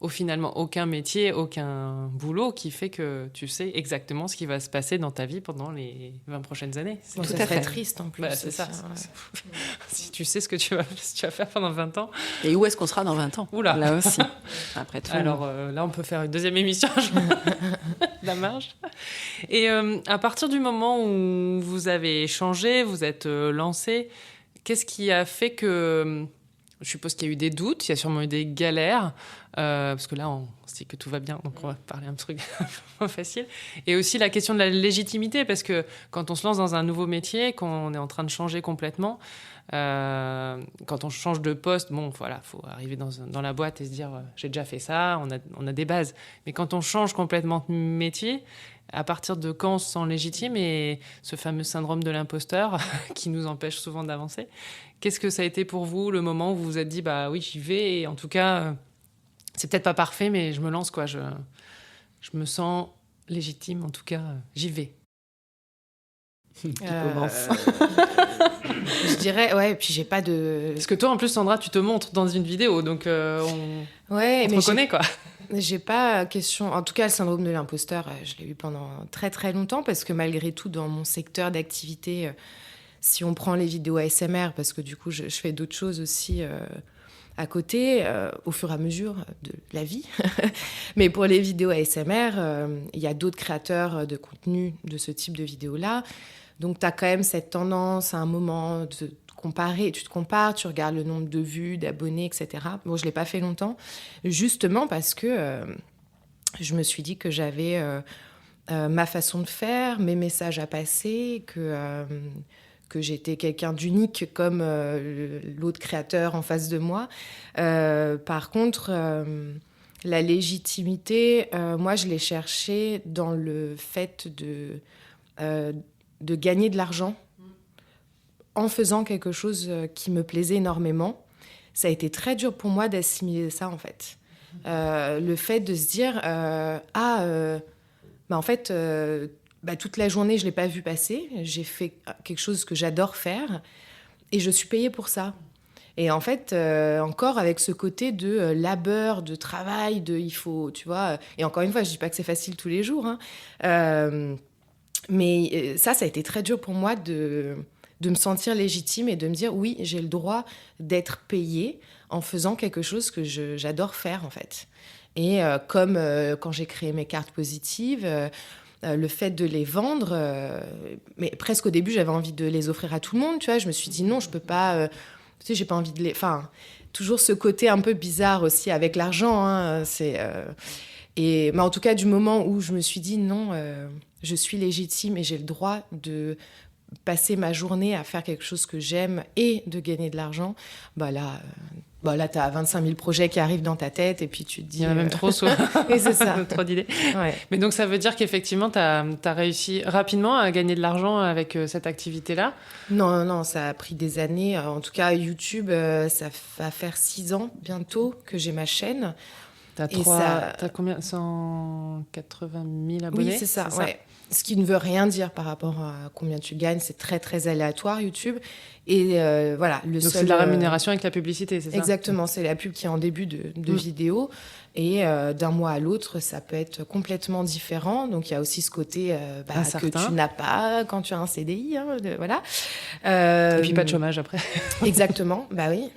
finalement aucun métier, aucun boulot qui fait que tu sais exactement ce qui va se passer dans ta vie pendant les 20 prochaines années. C'est tout à fait triste en plus. C'est ça. Si tu sais ce que tu vas faire pendant 20 ans. Et où est-ce qu'on sera dans 20 ans ? Oula. Là aussi. Après tout. Alors là, on peut faire une deuxième émission. La marge. Et à partir du moment où vous avez changé, vous êtes lancé, qu'est-ce qui a fait que... Je suppose qu'il y a eu des doutes, il y a sûrement eu des galères, parce que là, on se dit que tout va bien, donc on va parler un truc un peu facile. Et aussi la question de la légitimité, parce que quand on se lance dans un nouveau métier, quand on est en train de changer complètement, quand on change de poste, faut arriver dans la boîte et se dire j'ai déjà fait ça, on a des bases. Mais quand on change complètement de métier, à partir de quand on se sent légitime, et ce fameux syndrome de l'imposteur qui nous empêche souvent d'avancer, qu'est-ce que ça a été pour vous, le moment où vous vous êtes dit oui, j'y vais, et en tout cas c'est peut-être pas parfait, mais je me lance quoi, je me sens légitime, en tout cas j'y vais. Qui commence. Je dirais, ouais, et puis j'ai pas de... Parce que toi, en plus, Sandra, tu te montres dans une vidéo, donc on te reconnaît, quoi. J'ai pas question... En tout cas, le syndrome de l'imposteur, je l'ai eu pendant très, très longtemps, parce que malgré tout, dans mon secteur d'activité, si on prend les vidéos ASMR, parce que du coup, je fais d'autres choses aussi... à côté, au fur et à mesure de la vie. Mais pour les vidéos ASMR, il y a d'autres créateurs de contenu de ce type de vidéos-là. Donc, tu as quand même cette tendance à un moment de te comparer. Tu te compares, tu regardes le nombre de vues, d'abonnés, etc. Bon, je ne l'ai pas fait longtemps, justement parce que je me suis dit que j'avais ma façon de faire, mes messages à passer, que j'étais quelqu'un d'unique comme l'autre créateur en face de moi. Par contre, la légitimité, moi, je l'ai cherchée dans le fait de gagner de l'argent en faisant quelque chose qui me plaisait énormément. Ça a été très dur pour moi d'assimiler ça, en fait. Le fait de se dire, en fait... toute la journée, je ne l'ai pas vu passer. J'ai fait quelque chose que j'adore faire et je suis payée pour ça. Et en fait, encore avec ce côté de labeur, de travail, il faut, tu vois... Et encore une fois, je dis pas que c'est facile tous les jours, hein. Mais ça a été très dur pour moi de me sentir légitime et de me dire, oui, j'ai le droit d'être payée en faisant quelque chose que j'adore faire, en fait. Et comme quand j'ai créé mes cartes positives... le fait de les vendre, mais presque au début, j'avais envie de les offrir à tout le monde, tu vois. Je me suis dit, non, je peux pas... tu sais, j'ai pas envie de les... Enfin, toujours ce côté un peu bizarre aussi avec l'argent, hein, mais en tout cas, du moment où je me suis dit, non, je suis légitime et j'ai le droit de passer ma journée à faire quelque chose que j'aime et de gagner de l'argent, là, tu as 25 000 projets qui arrivent dans ta tête et puis tu te dis... Il y en a même trop, soit. Et c'est ça. Trop d'idées. Ouais. Mais donc, ça veut dire qu'effectivement, tu as réussi rapidement à gagner de l'argent avec cette activité-là? Non, ça a pris des années. En tout cas, YouTube, ça va faire 6 ans bientôt que j'ai ma chaîne. T'as combien? 180 000 abonnés? Oui, c'est ça, ouais. Ce qui ne veut rien dire par rapport à combien tu gagnes. C'est très, très aléatoire, YouTube. Et voilà. Donc, c'est de la rémunération avec la publicité, c'est ça? Exactement. C'est la pub qui est en début de vidéo. Et d'un mois à l'autre, ça peut être complètement différent. Donc, il y a aussi ce côté que tu n'as pas quand tu as un CDI. Hein, voilà. Et puis, pas de chômage après. Exactement. Bah oui.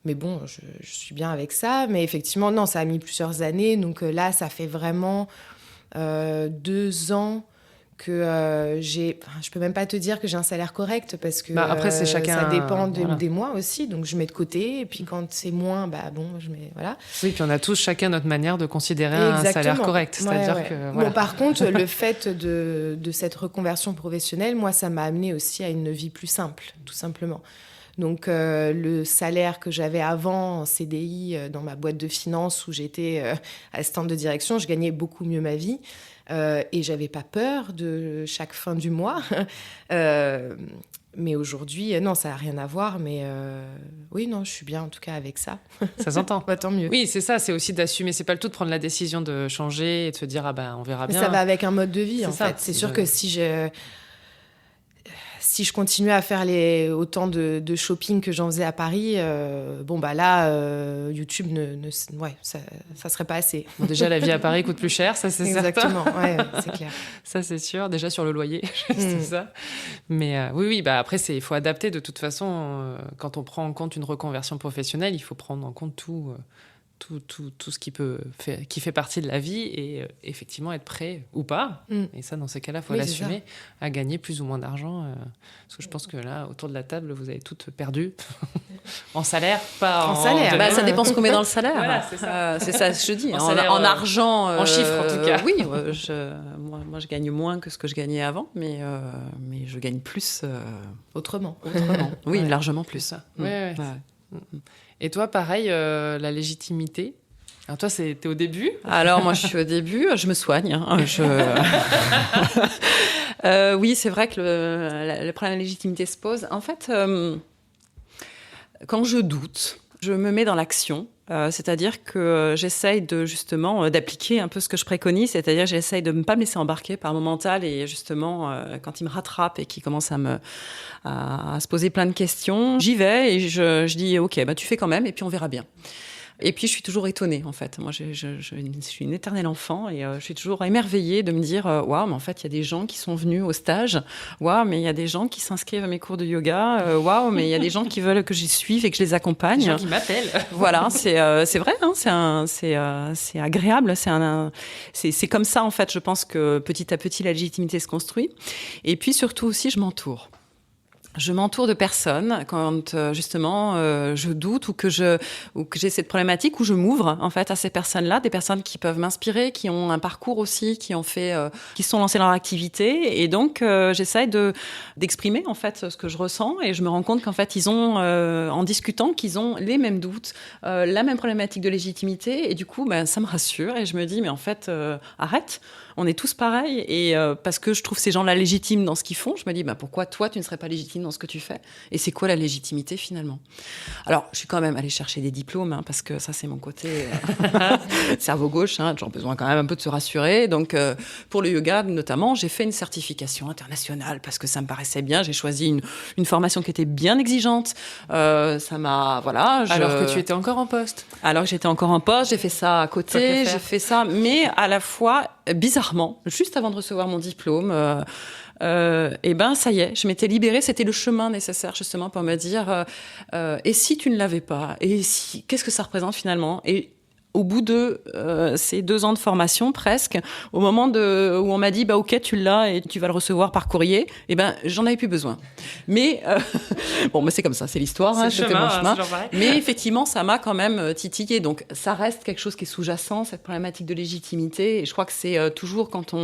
Mais bon, je suis bien avec ça. Mais effectivement, non, ça a mis plusieurs années. Donc là, ça fait vraiment 2 ans que je peux même pas te dire que j'ai un salaire correct parce que après, c'est chacun, ça dépend des mois aussi. Donc, je mets de côté. Et puis, quand c'est moins, je mets... Voilà. Oui, puis on a tous chacun notre manière de considérer un salaire correct. C'est-à-dire que... Voilà. Bon, par contre, le fait de cette reconversion professionnelle, moi, ça m'a amené aussi à une vie plus simple, tout simplement. Donc, le salaire que j'avais avant en CDI dans ma boîte de finance où j'étais assistante de direction, je gagnais beaucoup mieux ma vie et j'avais pas peur de chaque fin du mois. Mais aujourd'hui, non, ça n'a rien à voir. Mais oui, non, je suis bien en tout cas avec ça. Ça s'entend. Tant mieux. Oui, c'est ça, c'est aussi d'assumer. C'est pas le tout de prendre la décision de changer et de se dire, on verra bien. Mais ça va avec un mode de vie, en fait. C'est sûr que si je continuais à faire autant de shopping que j'en faisais à Paris, YouTube, ça serait pas assez. Bon, déjà, la vie à Paris coûte plus cher, ça c'est certain. Exactement, ouais, c'est clair. Ça c'est sûr, déjà sur le loyer, c'est ça. Mais oui, après, il faut adapter de toute façon. Quand on prend en compte une reconversion professionnelle, il faut prendre en compte tout ce qui fait partie de la vie et effectivement être prêt ou pas. Et ça, dans ces cas-là, il faut l'assumer à gagner plus ou moins d'argent. Parce que je pense que là, autour de la table, vous avez toutes perdu en salaire, pas en salaire. Ça dépend ce qu'on met dans le salaire. Voilà, c'est ça. C'est ça que je dis. En argent. En chiffres, en tout cas. Oui, moi, je gagne moins que ce que je gagnais avant, mais je gagne plus. Autrement. Oui, largement plus. Ça. Ouais. Et toi, pareil, la légitimité. Alors toi, t'es au début. Alors moi, je suis au début. Je me soigne. Hein, oui, c'est vrai que le problème de la légitimité se pose. En fait, quand je doute, je me mets dans l'action. C'est-à-dire que j'essaye justement d'appliquer un peu ce que je préconise, c'est-à-dire j'essaye de ne pas me laisser embarquer par mon mental et justement quand il me rattrape et qu'il commence à se poser plein de questions, j'y vais et je dis ok, tu fais quand même et puis on verra bien. Et puis, je suis toujours étonnée, en fait. Moi, je suis une éternelle enfant et je suis toujours émerveillée de me dire waouh, mais en fait, il y a des gens qui sont venus au stage. Waouh, mais il y a des gens qui s'inscrivent à mes cours de yoga. Waouh, mais il y a des gens qui veulent que j'y suive et que je les accompagne. Des gens qui m'appellent. Voilà, c'est vrai, hein, c'est agréable. C'est comme ça, en fait, je pense que petit à petit, la légitimité se construit. Et puis, surtout aussi, je m'entoure. Je m'entoure de personnes quand justement je doute ou que j'ai cette problématique où je m'ouvre en fait à ces personnes-là, des personnes qui peuvent m'inspirer, qui ont un parcours aussi, qui se sont lancées dans leur activité et donc j'essaye d'exprimer en fait ce que je ressens et je me rends compte qu'en fait ils ont en discutant qu'ils ont les mêmes doutes, la même problématique de légitimité et du coup ça me rassure et je me dis mais en fait arrête. On est tous pareils. Et parce que je trouve ces gens-là légitimes dans ce qu'ils font, je me dis, pourquoi toi, tu ne serais pas légitime dans ce que tu fais? Et c'est quoi la légitimité, finalement? Alors, je suis quand même allée chercher des diplômes, parce que ça, c'est mon côté cerveau gauche. J'ai besoin quand même un peu de se rassurer. Donc, pour le yoga, notamment, j'ai fait une certification internationale parce que ça me paraissait bien. J'ai choisi une formation qui était bien exigeante. Ça m'a... Voilà. Alors que tu étais encore en poste. Alors que j'étais encore en poste, j'ai fait ça à côté, j'ai fait ça, mais à la fois, bizarrement, juste avant de recevoir mon diplôme, et ça y est, je m'étais libérée. C'était le chemin nécessaire justement pour me dire, et si tu ne l'avais pas, et si, qu'est-ce que ça représente finalement? Et au bout de ces 2 ans de formation presque, au moment où on m'a dit ok, tu l'as et tu vas le recevoir par courrier, j'en avais plus besoin. Mais mais c'est comme ça, c'est l'histoire, c'était mon chemin. Mais effectivement, ça m'a quand même titillé. Donc ça reste quelque chose qui est sous-jacent, cette problématique de légitimité. Et je crois que c'est toujours quand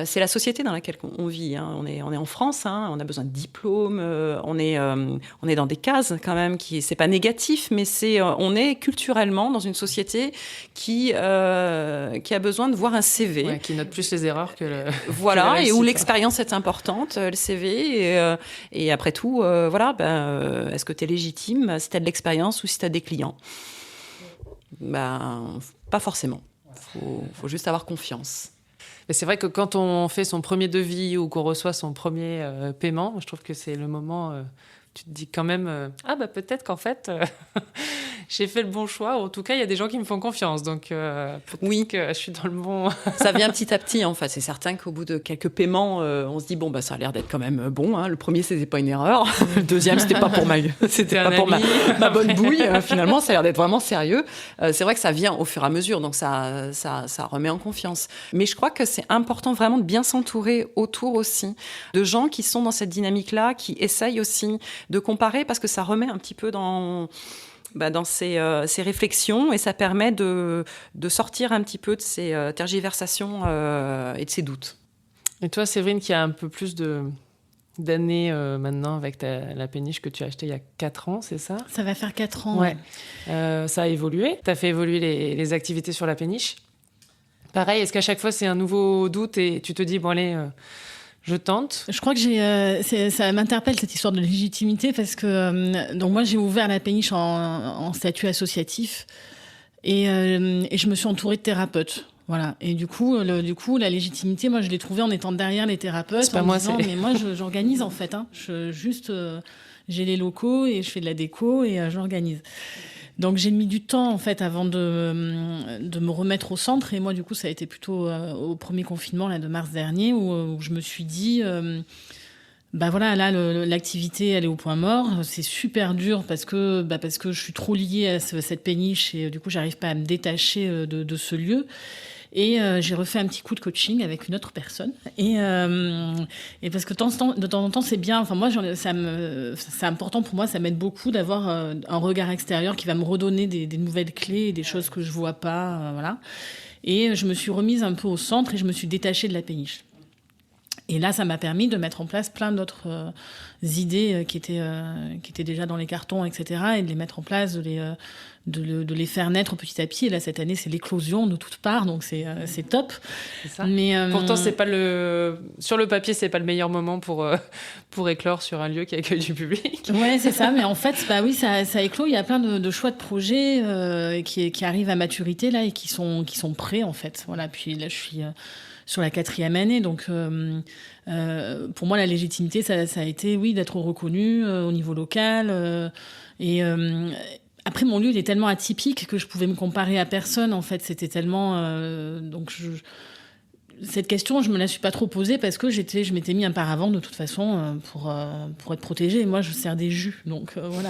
c'est la société dans laquelle on vit. On est en France, on a besoin de diplômes, on est dans des cases quand même. C'est pas négatif, mais on est culturellement dans une société qui a besoin de voir un CV. Ouais, qui note plus les erreurs que le. Voilà, que et où l'expérience est importante, le CV. Et après tout, est-ce que tu es légitime si tu as de l'expérience ou si tu as des clients? Pas forcément. Faut juste avoir confiance. Mais c'est vrai que quand on fait son premier devis ou qu'on reçoit son premier paiement, je trouve que c'est le moment tu te dis quand même peut-être qu'en fait j'ai fait le bon choix, ou en tout cas il y a des gens qui me font confiance, donc oui, que je suis dans le bon. Ça vient petit à petit en fait. C'est certain qu'au bout de quelques paiements on se dit ça a l'air d'être quand même bon, le premier c'était pas une erreur, le deuxième c'était pas pour ma bonne bouille, finalement ça a l'air d'être vraiment sérieux. C'est vrai que ça vient au fur et à mesure, donc ça remet en confiance, mais je crois que c'est important vraiment de bien s'entourer autour aussi de gens qui sont dans cette dynamique là, qui essayent aussi de comparer, parce que ça remet un petit peu dans ces réflexions, et ça permet de sortir un petit peu de ces tergiversations et de ces doutes. Et toi, Séverine, qui a un peu plus d'années maintenant avec la péniche que tu as achetée il y a 4 ans, c'est ça? Ça va faire 4 ans. Ouais. Ça a évolué. Tu as fait évoluer les activités sur la péniche. Pareil, est-ce qu'à chaque fois, c'est un nouveau doute et tu te dis, allez... je tente. Je crois que ça m'interpelle cette histoire de légitimité, parce que donc moi j'ai ouvert la péniche en statut associatif et je me suis entourée de thérapeutes. Voilà. Et du coup, la légitimité, moi je l'ai trouvée en étant derrière les thérapeutes. C'est pas moi, disant, mais moi j'organise en fait. J'ai les locaux et je fais de la déco et j'organise. Donc j'ai mis du temps en fait avant de me remettre au centre, et moi du coup ça a été plutôt au premier confinement là, de mars dernier où je me suis dit l'activité elle est au point mort, c'est super dur parce que je suis trop liée à cette péniche, et du coup j'arrive pas à me détacher de ce lieu. Et j'ai refait un petit coup de coaching avec une autre personne. Et parce que de temps en temps, c'est bien. Enfin, moi, c'est important pour moi, ça m'aide beaucoup d'avoir un regard extérieur qui va me redonner des nouvelles clés et des choses que je vois pas. Voilà. Et je me suis remise un peu au centre et je me suis détachée de la péniche. Et là, ça m'a permis de mettre en place plein d'autres idées qui étaient déjà dans les cartons, etc. Et de les mettre en place, de les faire naître petit à petit. Et là, cette année, c'est l'éclosion de toutes parts, donc c'est top. C'est ça. Mais pourtant, c'est pas sur le papier, c'est pas le meilleur moment pour éclore sur un lieu qui accueille du public. Ouais, c'est ça. Mais en fait, ça éclot. Il y a plein de choix de projets qui arrivent à maturité là et qui sont prêts en fait. Voilà. Puis là, je suis sur la 4e année, donc pour moi, la légitimité, ça a été, oui, d'être reconnu au niveau local après, mon lieu, il est tellement atypique que je pouvais me comparer à personne. En fait, c'était tellement... cette question, je me la suis pas trop posée parce que je m'étais mis un paravent de toute façon pour être protégée. Et moi, je sers des jus, donc voilà.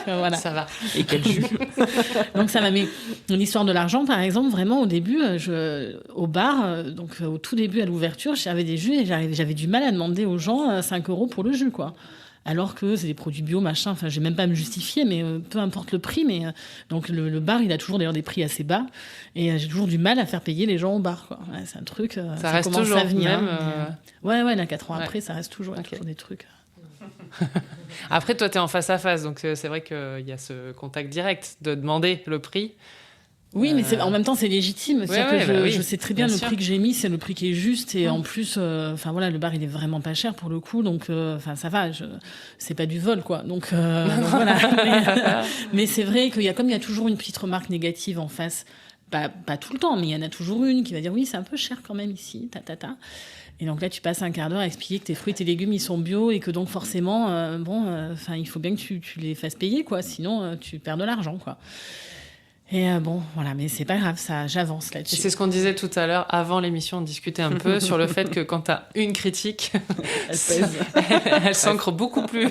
Voilà. Ça va. Et quel jus? Donc ça m'a mis l'histoire de l'argent, par exemple. Vraiment, au début, au bar, donc au tout début à l'ouverture, j'avais des jus et j'avais du mal à demander aux gens 5 € pour le jus, quoi. Alors que c'est des produits bio, machin, enfin, j'ai même pas à me justifier, mais peu importe le prix. Mais donc le bar, il a toujours d'ailleurs des prix assez bas, et j'ai toujours du mal à faire payer les gens au bar, quoi. Ouais, c'est un truc. Ça reste toujours à venir. Même, ouais, là, 4 ans après, ça reste toujours, toujours des trucs. Après, toi, t'es en face à face, donc c'est vrai qu'il y a ce contact direct de demander le prix. Oui, mais en même temps, c'est légitime. Je sais très bien le prix que j'ai mis, c'est le prix qui est juste. Et en plus, le bar, il est vraiment pas cher pour le coup. Donc, ça va. C'est pas du vol, quoi. Donc voilà. Mais c'est vrai qu'il y a toujours une petite remarque négative en face. Pas tout le temps, mais il y en a toujours une qui va dire oui, c'est un peu cher quand même ici. Et donc là, tu passes un quart d'heure à expliquer que tes fruits et légumes, ils sont bio et que donc forcément, il faut bien que tu les fasses payer, quoi. Sinon, tu perds de l'argent, quoi. Et mais c'est pas grave, ça, j'avance là-dessus. Et c'est ce qu'on disait tout à l'heure, avant l'émission, on discutait un peu sur le fait que quand t'as une critique, elle s'ancre beaucoup plus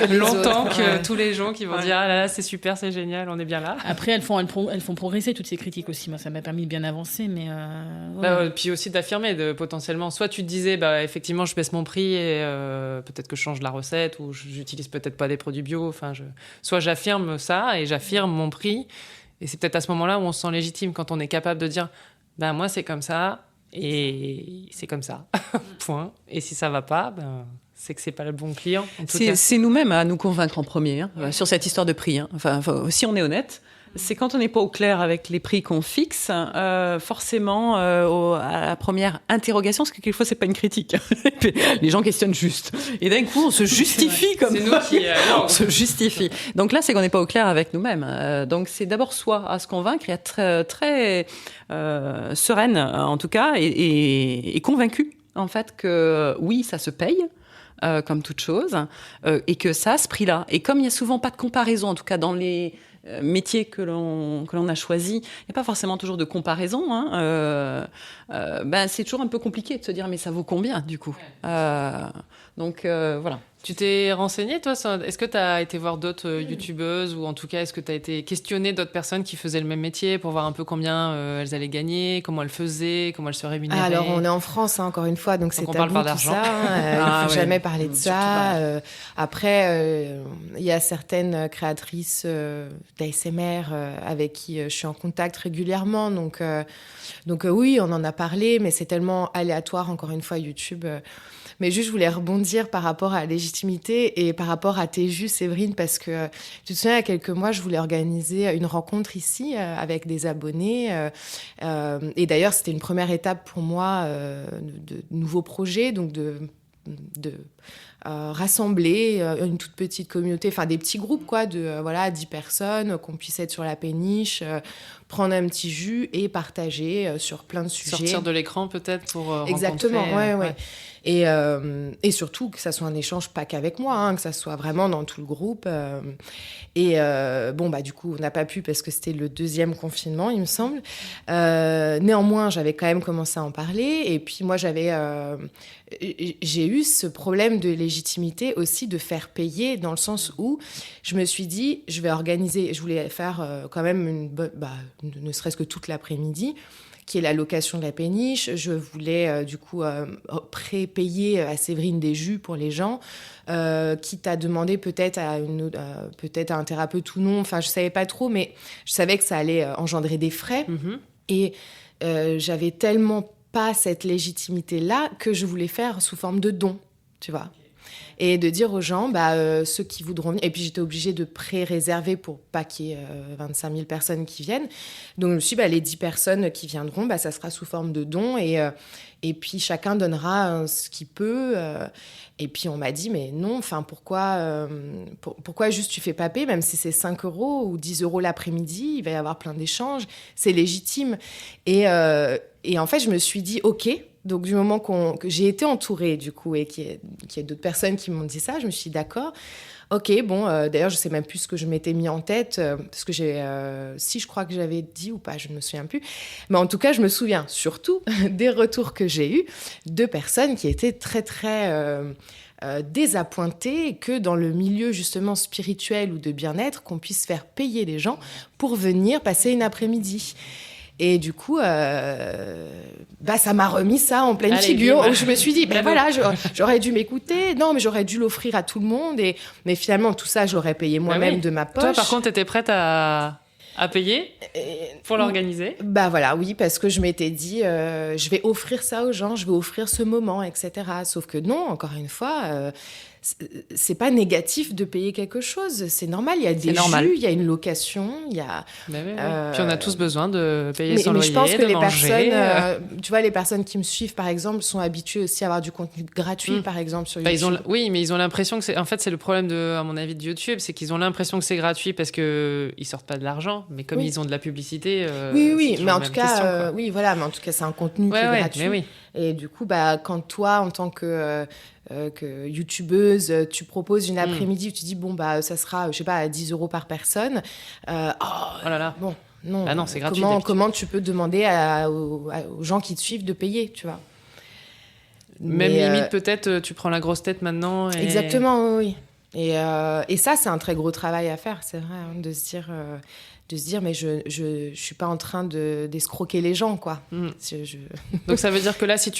longtemps que tous les gens qui vont dire « Ah là là, c'est super, c'est génial, on est bien là ». Après, elles font progresser toutes ces critiques aussi. Moi, ça m'a permis de bien avancer, mais... puis aussi d'affirmer, potentiellement. Soit tu te disais, effectivement, je baisse mon prix et peut-être que je change la recette ou j'utilise peut-être pas des produits bio. Soit j'affirme ça et j'affirme mon prix. Et c'est peut-être à ce moment-là où on se sent légitime, quand on est capable de dire moi, c'est comme ça, et c'est comme ça, point. Et si ça va pas, c'est que c'est pas le bon client. C'est nous-mêmes à nous convaincre en premier sur cette histoire de prix. Si on est honnête, c'est quand on n'est pas au clair avec les prix qu'on fixe, forcément, à la première interrogation, parce que quelquefois, c'est pas une critique. Les gens questionnent juste. Et d'un coup, on se justifie comme ça. C'est nous qui... on se justifie. Donc là, c'est qu'on n'est pas au clair avec nous-mêmes. Donc c'est d'abord soi à se convaincre et à être très sereine, en tout cas, et convaincue, en fait, que oui, ça se paye. Comme toute chose, et que ça a ce prix-là. Et comme il n'y a souvent pas de comparaison, en tout cas dans les métiers que l'on a choisis, il n'y a pas forcément toujours de comparaison. C'est toujours un peu compliqué de se dire mais ça vaut combien du coup. Donc voilà. Tu t'es renseignée, toi? Est-ce que tu as été voir d'autres youtubeuses, ou en tout cas, est-ce que tu as été questionner d'autres personnes qui faisaient le même métier pour voir un peu combien elles allaient gagner, comment elles faisaient, comment elles se rémunéraient? Alors, on est en France, encore une fois, donc c'est on parle pas d'argent. Il ne faut jamais parler de ça. Après, il y a certaines créatrices d'ASMR avec qui je suis en contact régulièrement. Donc oui, on en a parlé, mais c'est tellement aléatoire, encore une fois, YouTube. Mais juste, je voulais rebondir par rapport à la légitimité et par rapport à tes jus, Séverine, parce que tu te souviens, il y a quelques mois, je voulais organiser une rencontre ici avec des abonnés. Et d'ailleurs, c'était une première étape pour moi de nouveaux projets, donc de rassembler une toute petite communauté, enfin des petits groupes quoi, de 10 personnes, qu'on puisse être sur la péniche, prendre un petit jus et partager sur plein de sujets. Sortir de l'écran peut-être pour Exactement, rencontrer... ouais. Et surtout que ça soit un échange pas qu'avec moi, que ça soit vraiment dans tout le groupe. Du coup, on n'a pas pu parce que c'était le 2e confinement, il me semble. Néanmoins, j'avais quand même commencé à en parler. Et puis moi, j'ai eu ce problème de légitimité aussi de faire payer, dans le sens où je me suis dit, je voulais faire quand même ne serait-ce que toute l'après-midi, qui est la location de la péniche. Je voulais pré-payer à Séverine des jus pour les gens, quitte à demander peut-être à un thérapeute ou non. Enfin, je savais pas trop, mais je savais que ça allait engendrer des frais. Mm-hmm. Et j'avais tellement pas cette légitimité-là que je voulais faire sous forme de don, tu vois. Et de dire aux gens, ceux qui voudront venir... Et puis, j'étais obligée de pré-réserver pour pas qu'il y ait 25 000 personnes qui viennent. Donc, je me suis dit, les 10 personnes qui viendront, ça sera sous forme de dons. Et puis, chacun donnera ce qu'il peut. Et puis, on m'a dit, mais non, pourquoi juste tu fais pas payer, même si c'est 5 € ou 10 € l'après-midi, il va y avoir plein d'échanges. C'est légitime. Et en fait, je me suis dit, OK. Donc, du moment que j'ai été entourée, du coup, et qu'il y a d'autres personnes qui m'ont dit ça, je me suis dit, d'accord, ok, d'ailleurs, je ne sais même plus ce que je m'étais mis en tête, parce que je crois que j'avais dit ou pas, je ne me souviens plus. Mais en tout cas, je me souviens surtout des retours que j'ai eus de personnes qui étaient très, très désappointées que dans le milieu, justement, spirituel ou de bien-être, qu'on puisse faire payer les gens pour venir passer une après-midi. Et du coup, ça m'a remis ça en pleine figure. Où je me suis dit, j'aurais dû m'écouter. Non, mais j'aurais dû l'offrir à tout le monde. Mais finalement, tout ça, je l'aurais payé moi-même de ma poche. Toi, par contre, tu étais prête à payer pour l'organiser? Oui, parce que je m'étais dit, je vais offrir ça aux gens, je vais offrir ce moment, etc. Sauf que non, encore une fois... c'est pas négatif de payer quelque chose. C'est normal. Il y a des jus, il y a une location, il y a. Puis on a tous besoin de payer son loyer, je pense que de les manger. personnes, tu vois, les personnes qui me suivent, par exemple, sont habituées aussi à avoir du contenu gratuit, par exemple, sur YouTube. Oui, mais ils ont l'impression que en fait, c'est le problème à mon avis, de YouTube, c'est qu'ils ont l'impression que c'est gratuit parce que ils sortent pas de l'argent, mais comme ils ont de la publicité. Oui, mais en tout cas, mais en tout cas, c'est un contenu qui est gratuit. Oui. Et du coup, quand toi, en tant que youtubeuse, tu proposes une après-midi où tu dis, ça sera, je sais pas, 10 € par personne. Oh là là. Bon, non. Ah non, c'est gratuit. Comment tu peux demander aux gens qui te suivent de payer, tu vois? Même limite, peut-être, tu prends la grosse tête maintenant. Exactement, oui. Et ça, c'est un très gros travail à faire, c'est vrai, hein, de se dire, mais je suis pas en train d'escroquer les gens, quoi. Donc ça veut dire que là, si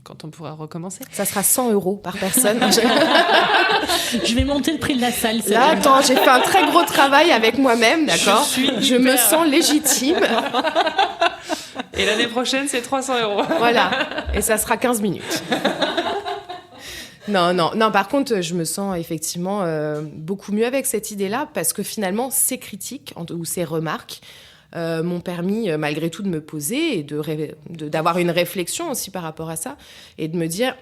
quand on pourra recommencer, ça sera 100 € par personne. Je vais monter le prix de la salle. Là, attends, j'ai fait un très gros travail avec moi-même, d'accord? Je me sens légitime. Et l'année prochaine, c'est 300 €. Voilà, et ça sera 15 minutes. Non, par contre, je me sens effectivement beaucoup mieux avec cette idée-là, parce que finalement, ces critiques ou ces remarques m'ont permis, malgré tout, de me poser et d'avoir une réflexion aussi par rapport à ça, et de me dire,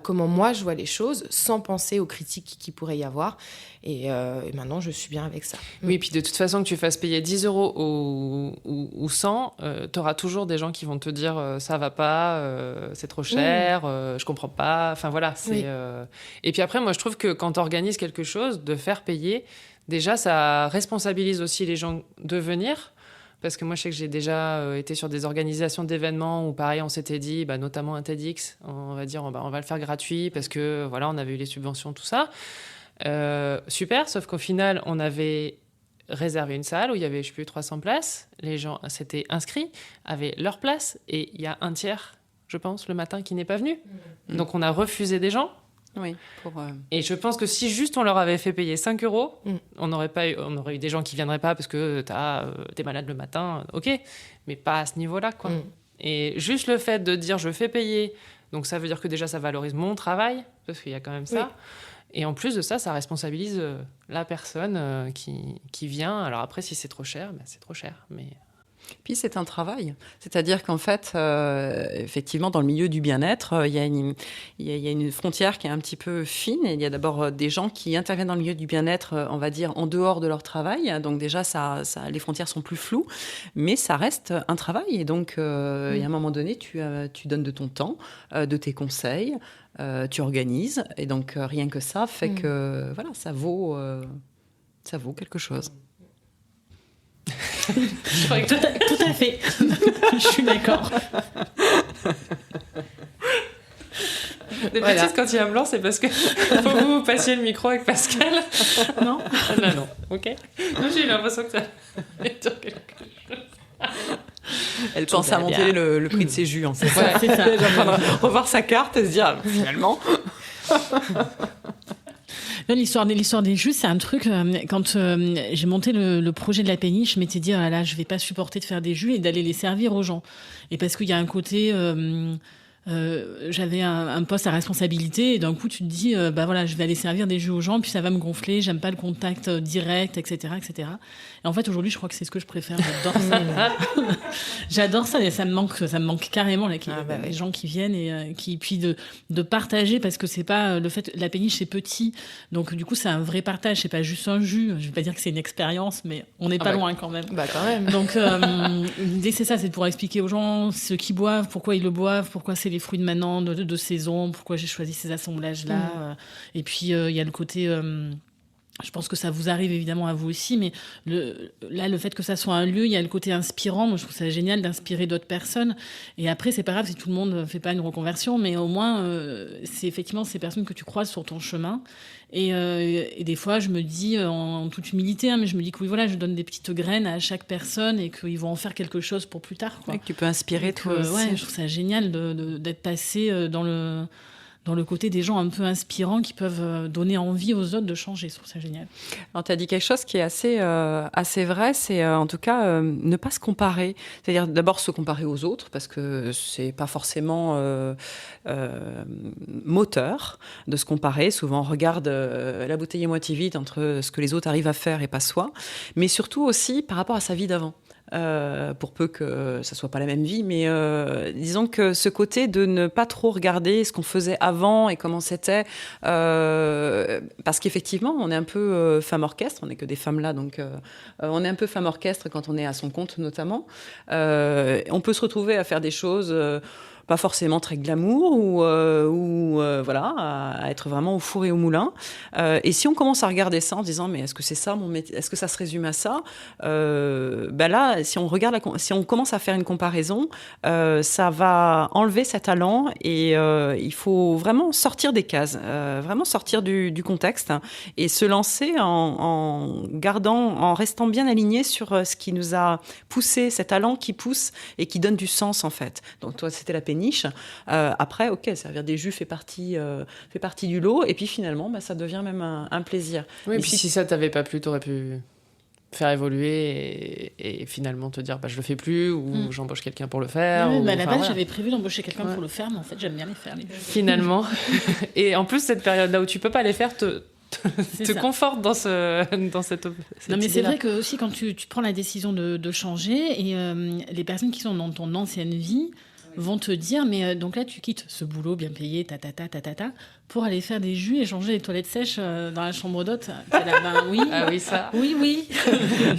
comment moi je vois les choses, sans penser aux critiques qu'il pourrait y avoir. Et maintenant, je suis bien avec ça. Oui, puis de toute façon, que tu fasses payer 10 € ou 100, tu auras toujours des gens qui vont te dire ça va pas, c'est trop cher, je comprends pas. Enfin voilà. Et puis après, moi, je trouve que quand tu organises quelque chose, de faire payer, déjà, ça responsabilise aussi les gens de venir. Parce que moi, je sais que j'ai déjà été sur des organisations d'événements où, pareil, on s'était dit, notamment un TEDx, on va dire, on va le faire gratuit parce que, voilà, on avait eu les subventions, tout ça. Super, sauf qu'au final, on avait réservé une salle où il y avait, 300 places. Les gens s'étaient inscrits, avaient leur place, et il y a un tiers, je pense, le matin qui n'est pas venu. Donc, on a refusé des gens. Oui. Et je pense que si juste on leur avait fait payer 5 €, on aurait eu des gens qui viendraient pas parce que t'es malade le matin, ok, mais pas à ce niveau-là, quoi. Et juste le fait de dire je fais payer, donc ça veut dire que déjà ça valorise mon travail, parce qu'il y a quand même ça. Et en plus de ça, ça responsabilise la personne qui vient. Alors après, si c'est trop cher, c'est trop cher, mais... Puis c'est un travail, c'est-à-dire qu'en fait, effectivement, dans le milieu du bien-être, il y a une frontière qui est un petit peu fine. Et il y a d'abord des gens qui interviennent dans le milieu du bien-être, on va dire, en dehors de leur travail. Donc déjà, les frontières sont plus floues, mais ça reste un travail. Et donc, il y a un moment donné, tu donnes de ton temps, de tes conseils, tu organises. Et donc, rien que ça fait que ça vaut quelque chose. Tout à fait. Je suis d'accord. D'habitude, quand il y a un blanc, c'est parce que faut que vous passiez le micro avec Pascal. Non. Non. Ok. Moi, j'ai eu l'impression que ça allait dire quelque chose. Elle pense à monter le prix de ses jus, en fait. C'est ça. Revoir sa carte et se dire, finalement... Non, l'histoire des jus, c'est un truc. Quand j'ai monté le projet de la péniche, je m'étais dit, je vais pas supporter de faire des jus et d'aller les servir aux gens. Et parce qu'il y a un côté, j'avais un poste à responsabilité et d'un coup, tu te dis, je vais aller servir des jus aux gens, puis ça va me gonfler. J'aime pas le contact direct, etc., etc. Et en fait, aujourd'hui, je crois que c'est ce que je préfère. J'adore ça. J'adore ça et ça me manque carrément les gens qui viennent et puis de partager, parce que c'est pas le fait. La péniche, c'est petit, donc du coup, c'est un vrai partage. C'est pas juste un jus. Je vais pas dire que c'est une expérience, mais on n'est pas loin quand même. Quand même. Donc l'idée, c'est ça, c'est de pouvoir expliquer aux gens ce qu'ils boivent, pourquoi ils le boivent, pourquoi c'est les fruits de maintenant, de saison, pourquoi j'ai choisi ces assemblages-là. Et puis il y a le côté. Je pense que ça vous arrive évidemment à vous aussi, mais le fait que ça soit un lieu, il y a le côté inspirant. Moi, je trouve ça génial d'inspirer d'autres personnes. Et après, c'est pas grave si tout le monde ne fait pas une reconversion, mais au moins, c'est effectivement ces personnes que tu croises sur ton chemin. Et des fois, je me dis, en toute humilité, mais je me dis que oui, voilà, je donne des petites graines à chaque personne et qu'ils vont en faire quelque chose pour plus tard, quoi. Et que tu peux inspirer toi aussi. Ouais, je trouve ça génial d'être passé dans le côté des gens un peu inspirants qui peuvent donner envie aux autres de changer. Je trouve ça génial. Alors, tu as dit quelque chose qui est assez vrai, c'est en tout cas ne pas se comparer. C'est-à-dire d'abord se comparer aux autres, parce que c'est pas forcément moteur de se comparer. Souvent, on regarde la bouteille est moitié vide entre ce que les autres arrivent à faire et pas soi. Mais surtout aussi par rapport à sa vie d'avant. Pour peu que ça soit pas la même vie, mais disons que ce côté de ne pas trop regarder ce qu'on faisait avant et comment c'était, parce qu'effectivement, on est un peu femme orchestre, on n'est que des femmes là, donc on est un peu femme orchestre quand on est à son compte notamment. On peut se retrouver à faire des choses pas forcément très glamour ou voilà, à être vraiment au four et au moulin. Et si on commence à regarder ça en se disant mais est-ce que c'est ça mon métier, est-ce que ça se résume à ça, ben là, si on commence à faire une comparaison, ça va enlever ses talents et il faut vraiment sortir des cases, vraiment sortir du contexte et se lancer en restant bien aligné sur ce qui nous a poussé, ces talents qui poussent et qui donnent du sens en fait. Donc toi, c'était la péniche. Après, ok, servir des jus fait partie du lot. Et puis finalement, bah, ça devient même un plaisir. Oui, et puis si ça t'avait pas plu, t'aurais pu faire évoluer et finalement te dire bah, je le fais plus ou j'embauche quelqu'un pour le faire. Oui, à la base, j'avais prévu d'embaucher quelqu'un pour le faire, mais en fait, j'aime bien les faire. Finalement. Et en plus, cette période-là où tu peux pas les faire te conforte dans cette non, mais c'est vrai que aussi quand tu prends la décision de changer et les personnes qui sont dans ton ancienne vie vont te dire mais donc là tu quittes ce boulot bien payé pour aller faire des jus et changer les toilettes sèches dans la chambre d'hôte. Ben, oui. Ah oui, ça. Oui.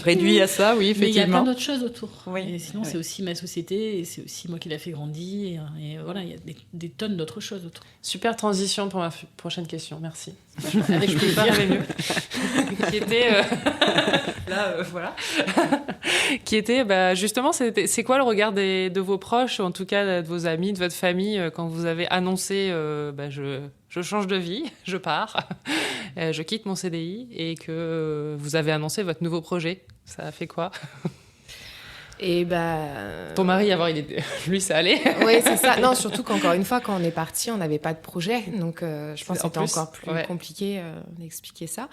Réduit à ça, oui, effectivement. Mais il y a plein d'autres choses autour. Oui. Et sinon, c'est aussi ma société et c'est aussi moi qui l'ai fait grandir. Et voilà, il y a des tonnes d'autres choses autour. Super transition pour ma prochaine question. Merci. Avec plaisir. Qui était voilà. Qui était justement, c'est quoi le regard de vos proches, ou en tout cas de vos amis, de votre famille, quand vous avez annoncé je change de vie, je pars, je quitte mon CDI, et que vous avez annoncé votre nouveau projet. Ça a fait quoi? Et ton mari, avant, lui, ça allait. Oui, c'est ça. Non, surtout qu'encore une fois, quand on est parti, on n'avait pas de projet. Donc, je pense que c'était encore plus compliqué d'expliquer ça.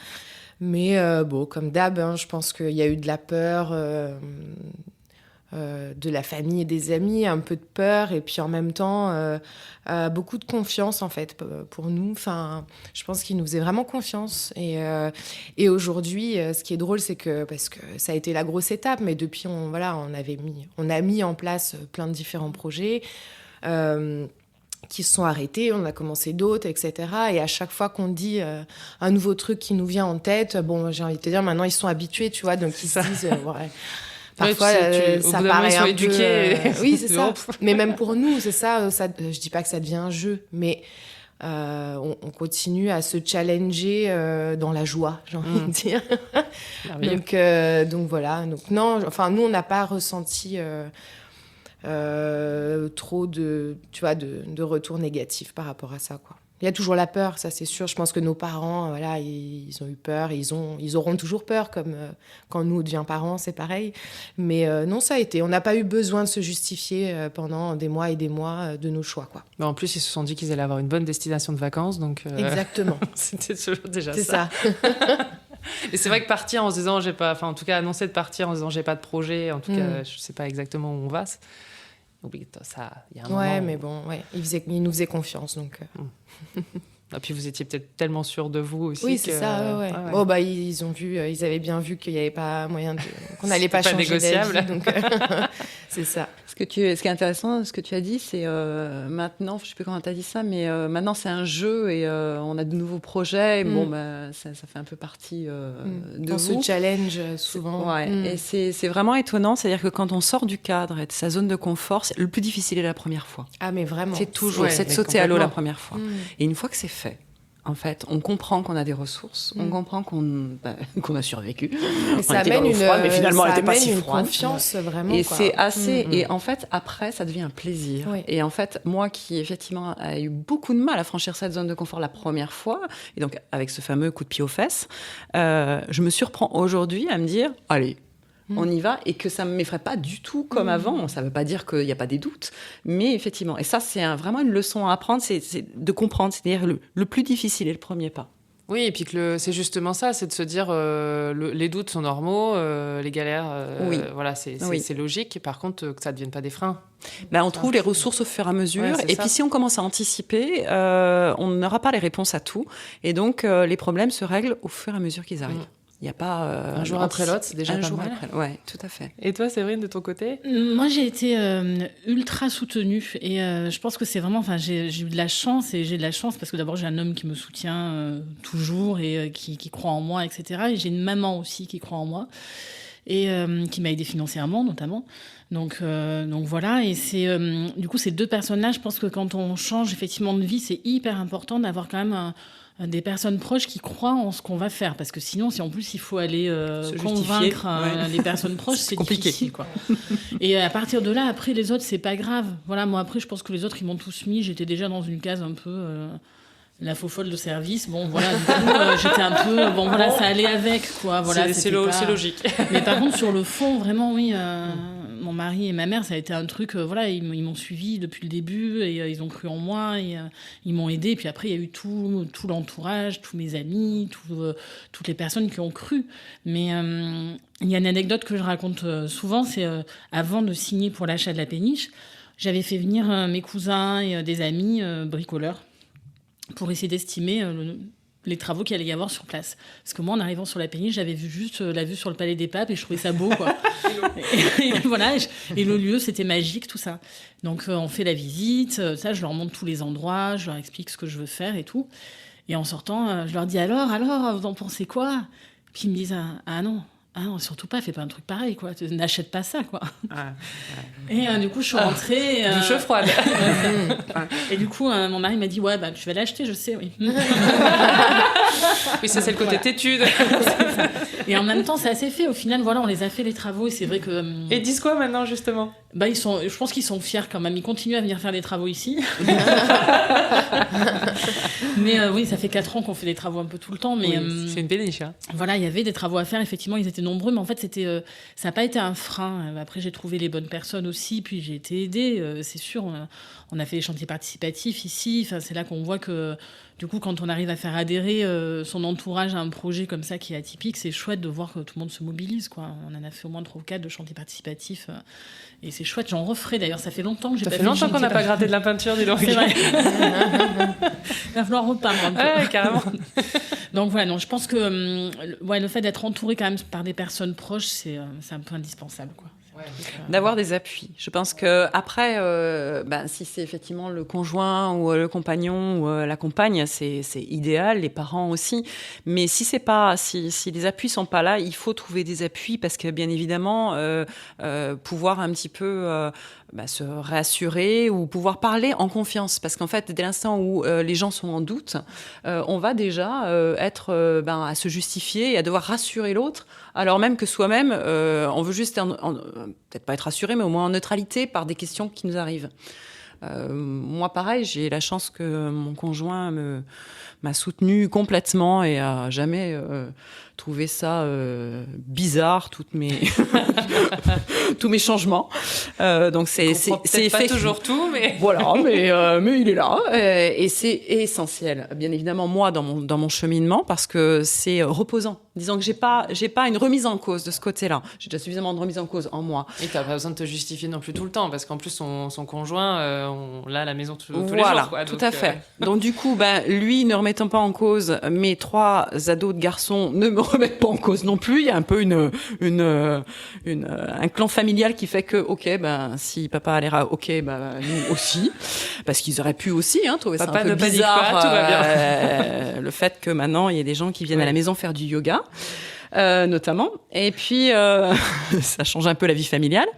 Mais bon, comme d'hab, je pense qu'il y a eu de la peur de la famille et des amis, un peu de peur, et puis en même temps, beaucoup de confiance, en fait, pour nous. Enfin, je pense qu'ils nous faisaient vraiment confiance. Et aujourd'hui, ce qui est drôle, c'est que, parce que ça a été la grosse étape, mais depuis, on a mis en place plein de différents projets qui se sont arrêtés, on a commencé d'autres, etc. Et à chaque fois qu'on dit un nouveau truc qui nous vient en tête, bon, j'ai envie de te dire, maintenant, ils sont habitués, tu vois, donc ils se disent... Parfois, ça paraît un peu... Oui, c'est ça. Mais même pour nous, c'est ça. Je dis pas que ça devient un jeu, mais on continue à se challenger dans la joie, j'ai envie de dire. Donc voilà. Donc non, enfin nous, on n'a pas ressenti trop de retours négatifs par rapport à ça, quoi. Il y a toujours la peur, ça c'est sûr. Je pense que nos parents, voilà, ils ont eu peur, ils auront toujours peur, comme quand nous on devient parents, c'est pareil. Mais non, ça a été. On n'a pas eu besoin de se justifier pendant des mois et des mois de nos choix, quoi. En plus, ils se sont dit qu'ils allaient avoir une bonne destination de vacances, donc. Exactement. C'était toujours déjà c'est ça. Et c'est vrai que partir en se disant en tout cas annoncer de partir en se disant j'ai pas de projet, en tout cas je sais pas exactement où on va. Oui, ça, il y a un moment. Ouais, mais bon, ils nous faisaient confiance, donc. Et puis vous étiez peut-être tellement sûr de vous aussi. Oui, c'est ça. Ouais. Oh, ils ont vu, ils avaient bien vu qu'il n'y avait pas moyen qu'on n'allait pas changer négociable. d'avis, donc c'est ça. Ce qui est intéressant, ce que tu as dit, c'est maintenant, je ne sais plus comment tu as dit ça, mais maintenant c'est un jeu et on a de nouveaux projets. Et bon, ça fait un peu partie de on vous. se challenge souvent. Et c'est vraiment étonnant, c'est-à-dire que quand on sort du cadre et de sa zone de confort, le plus difficile est la première fois. Ah, mais vraiment. C'est toujours de sauter à l'eau la première fois. Et une fois que c'est fait, en fait, on comprend qu'on a des ressources, on comprend qu'on a survécu. Et ça amène mais finalement, elle n'était pas si froide. Confiance, vraiment. Et c'est assez. Et en fait, après, ça devient un plaisir. Oui. Et en fait, moi qui, effectivement, a eu beaucoup de mal à franchir cette zone de confort la première fois, et donc avec ce fameux coup de pied aux fesses, je me surprends aujourd'hui à me dire, allez, on y va, et que ça ne m'effraie pas du tout comme avant. Ça ne veut pas dire qu'il n'y a pas des doutes, mais effectivement, et ça c'est vraiment une leçon à apprendre, c'est de comprendre, c'est-à-dire le plus difficile est le premier pas. Oui, et puis que c'est justement ça, c'est de se dire les doutes sont normaux, les galères, voilà, c'est logique. Par contre, que ça ne devienne pas des freins. On trouve les ressources au fur et à mesure. Et puis, si on commence à anticiper, on n'aura pas les réponses à tout. Et donc, les problèmes se règlent au fur et à mesure qu'ils arrivent. Il n'y a pas un jour après l'autre, c'est déjà pas mal. Oui, tout à fait. Et toi, Séverine, de ton côté ? Moi, j'ai été ultra soutenue et je pense que c'est vraiment. J'ai eu de la chance et j'ai de la chance parce que d'abord j'ai un homme qui me soutient toujours et qui croit en moi, etc. Et j'ai une maman aussi qui croit en moi et qui m'a aidée financièrement notamment. Donc voilà. Et c'est du coup ces deux personnes-là. Je pense que quand on change effectivement de vie, c'est hyper important d'avoir quand même des personnes proches qui croient en ce qu'on va faire, parce que sinon, si en plus il faut aller convaincre les personnes proches, c'est compliqué, difficile, quoi. Et à partir de là, après les autres, c'est pas grave. Voilà, moi après, je pense que les autres, ils m'ont tous mis. J'étais déjà dans une case un peu la faux folle de service. Bon, voilà, du coup, j'étais un peu. Bon, voilà, ça allait avec, quoi. Voilà, c'est logique. Mais par contre, sur le fond, vraiment, oui. Mon mari et ma mère, ça a été un truc, ils m'ont suivi depuis le début et ils ont cru en moi et ils m'ont aidé. Et puis après, il y a eu tout l'entourage, tous mes amis, toutes les personnes qui ont cru. Mais il y a une anecdote que je raconte souvent, c'est avant de signer pour l'achat de la péniche, j'avais fait venir mes cousins et des amis bricoleurs pour essayer d'estimer les travaux qu'il allait y avoir sur place. Parce que moi, en arrivant sur la péniche, j'avais vu juste la vue sur le Palais des Papes et je trouvais ça beau, quoi. et voilà, et le lieu, c'était magique, tout ça. Donc, on fait la visite, ça, je leur montre tous les endroits, je leur explique ce que je veux faire et tout. Et en sortant, je leur dis alors, vous en pensez quoi ? Puis ils me disent ah non, surtout pas, fais pas un truc pareil, quoi. N'achète pas ça, quoi. Et du coup, je suis rentrée. Du chaud froide. Et du coup, mon mari m'a dit tu vas l'acheter, je sais, oui. Oui, ça, c'est le côté têtu. Et en même temps, c'est assez fait. Au final, voilà, on les a fait les travaux et c'est vrai que. Et ils disent quoi maintenant, justement ? Je pense qu'ils sont fiers quand même. Ils continuent à venir faire des travaux ici. Mais oui, ça fait 4 ans qu'on fait des travaux un peu tout le temps. Mais c'est une péniche. Hein. Voilà, il y avait des travaux à faire. Effectivement, ils étaient nombreux, mais en fait, ça n'a pas été un frein. Après, j'ai trouvé les bonnes personnes aussi, puis j'ai été aidée. C'est sûr, on a fait des chantiers participatifs ici. Enfin, c'est là qu'on voit que, du coup, quand on arrive à faire adhérer son entourage à un projet comme ça qui est atypique, c'est chouette de voir que tout le monde se mobilise, quoi. On en a fait au moins 3 ou 4 de chantiers participatifs. Et c'est chouette, j'en referai d'ailleurs. Ça fait longtemps que j'ai pas fait. Ça fait longtemps qu'on n'a pas gratté de la peinture, dis donc. C'est vrai. Il va falloir repeindre un peu. Ouais, carrément. Donc voilà, je pense que le fait d'être entouré quand même par des personnes proches, c'est un peu indispensable, quoi. D'avoir des appuis. Je pense que après, si c'est effectivement le conjoint ou le compagnon ou la compagne, c'est idéal, les parents aussi. Mais si les appuis sont pas là, il faut trouver des appuis parce que bien évidemment, pouvoir un petit peu se rassurer ou pouvoir parler en confiance. Parce qu'en fait, dès l'instant où les gens sont en doute, on va déjà être à se justifier et à devoir rassurer l'autre, alors même que soi-même, on veut juste peut-être pas être rassuré, mais au moins en neutralité par des questions qui nous arrivent. Moi, pareil, j'ai la chance que mon conjoint m'a soutenue complètement et a jamais trouvé ça bizarre, tous mes changements. Donc c'est pas toujours tout, mais voilà, mais il est là et c'est essentiel. Bien évidemment, moi dans mon cheminement, parce que c'est reposant. Disons que j'ai pas une remise en cause de ce côté-là. J'ai déjà suffisamment de remise en cause en moi. Et t'as pas besoin de te justifier non plus tout le temps, parce qu'en plus son conjoint, on l'a à la maison tous les jours. Voilà, tout à fait. Donc du coup, lui ne remettant pas en cause, mes 3 ados de garçons ne me remettent pas en cause non plus. Il y a un peu un clan familial qui fait que, ok, si papa a l'air ok, nous aussi, parce qu'ils auraient pu aussi trouver ça un peu bizarre. Pas, tout va bien. Le fait que maintenant il y ait des gens qui viennent à la maison faire du yoga. Notamment. Et puis, ça change un peu la vie familiale.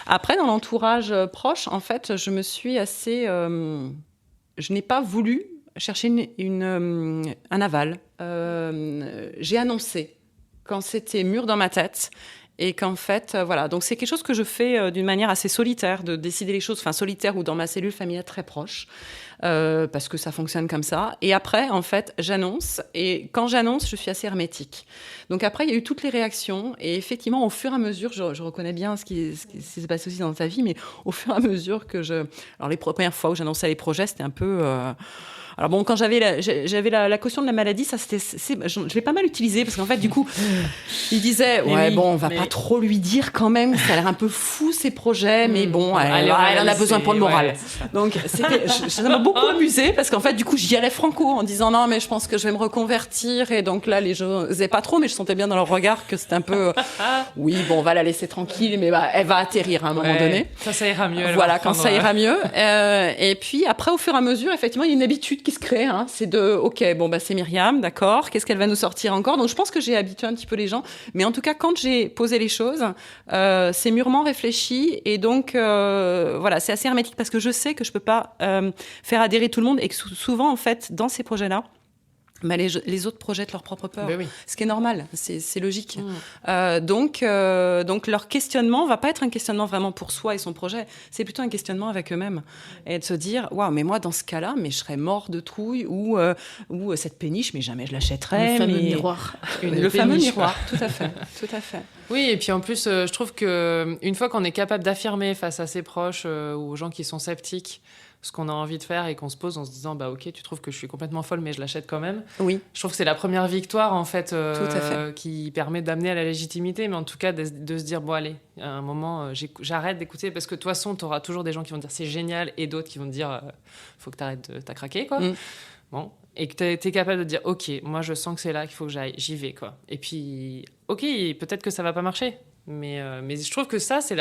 Après, dans l'entourage proche, en fait, je me suis assez... je n'ai pas voulu chercher un aval. J'ai annoncé quand c'était mûr dans ma tête Et qu'en fait, voilà. Donc, c'est quelque chose que je fais d'une manière assez solitaire, de décider les choses, enfin, solitaire ou dans ma cellule familiale très proche, parce que ça fonctionne comme ça. Et après, en fait, j'annonce. Et quand j'annonce, je suis assez hermétique. Donc, après, il y a eu toutes les réactions. Et effectivement, au fur et à mesure, je reconnais bien ce qui s'est passé aussi dans ta vie, mais au fur et à mesure que alors, les premières fois où j'annonçais les projets, c'était un peu... Alors bon, quand j'avais la caution de la maladie, ça je l'ai pas mal utilisé parce qu'en fait, du coup, il disait on va pas trop lui dire quand même, ça a l'air un peu fou ces projets, mais bon, elle en a besoin pour le moral. Ouais. Donc ça m'a beaucoup amusé parce qu'en fait, du coup, j'y allais franco en disant non, mais je pense que je vais me reconvertir et donc là, les gens n'osaient pas trop, mais je sentais bien dans leur regard que c'était un peu oui, bon, on va la laisser tranquille, mais elle va atterrir à un moment donné. Ça ira mieux. Voilà, quand ça ira mieux. Et puis après, au fur et à mesure, effectivement, il y a une habitude qui se crée, c'est c'est Myriam, d'accord, qu'est-ce qu'elle va nous sortir encore? Donc je pense que j'ai habitué un petit peu les gens, mais en tout cas quand j'ai posé les choses, c'est mûrement réfléchi et donc c'est assez hermétique parce que je sais que je peux pas faire adhérer tout le monde et que souvent en fait dans ces projets-là, les autres projettent leur propre peur, ce qui est normal, c'est logique. Donc leur questionnement va pas être un questionnement vraiment pour soi et son projet, c'est plutôt un questionnement avec eux-mêmes et de se dire waouh, mais moi dans ce cas-là, mais je serais mort de trouille ou cette péniche, mais jamais je l'achèterais. Le fameux miroir. Le fameux miroir, tout à fait. Oui, et puis en plus, je trouve que une fois qu'on est capable d'affirmer face à ses proches ou aux gens qui sont sceptiques ce qu'on a envie de faire et qu'on se pose en se disant ok, tu trouves que je suis complètement folle mais je l'achète quand même. Oui. Je trouve que c'est la première victoire en fait, qui permet d'amener à la légitimité, mais en tout cas de se dire bon allez, à un moment j'arrête d'écouter parce que de toute façon tu auras toujours des gens qui vont te dire c'est génial et d'autres qui vont te dire faut que t'arrêtes, t'as craqué quoi. Bon, et que t'es capable de dire ok, moi je sens que c'est là qu'il faut que j'y vais quoi. Et puis ok, peut-être que ça va pas marcher, mais je trouve que ça c'est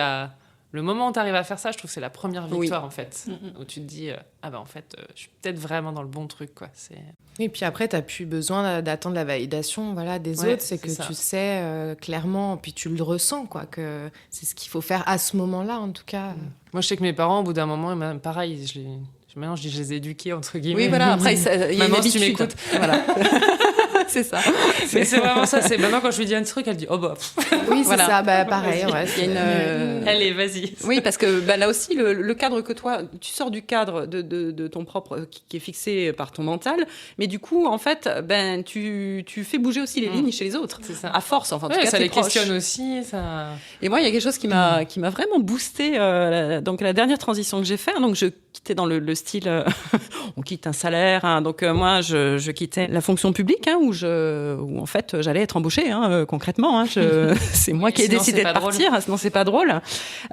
le moment où tu arrives à faire ça, je trouve que c'est la première victoire en fait, où tu te dis en fait je suis peut-être vraiment dans le bon truc quoi. Et puis après tu n'as plus besoin d'attendre la validation des autres, c'est que ça. Tu sais clairement, puis tu le ressens quoi, que c'est ce qu'il faut faire à ce moment-là en tout cas. Moi je sais que mes parents au bout d'un moment pareil, maintenant je les ai éduqués entre guillemets. Oui voilà, après il y a une habitude. Tu m'écoutes. Voilà. C'est ça. Mais c'est vraiment ça. C'est maintenant quand je lui dis un truc, elle dit oh bah. Oui, c'est ça. Pareil. Ouais, il y a Allez, vas-y. Oui, parce que là aussi, le cadre que toi, tu sors du cadre de ton propre qui est fixé par ton mental, mais du coup, en fait, tu fais bouger aussi les lignes chez les autres. C'est ça. À force, enfin, en tout cas, ça les proches. questionne aussi. Ça. Et moi, il y a quelque chose qui m'a vraiment boosté. Donc la dernière transition que j'ai faite, donc je quittais dans le style, on quitte un salaire. Donc moi, je quittais la fonction publique, où en fait j'allais être embauchée concrètement. C'est moi qui ai décidé de partir, sinon c'est pas drôle.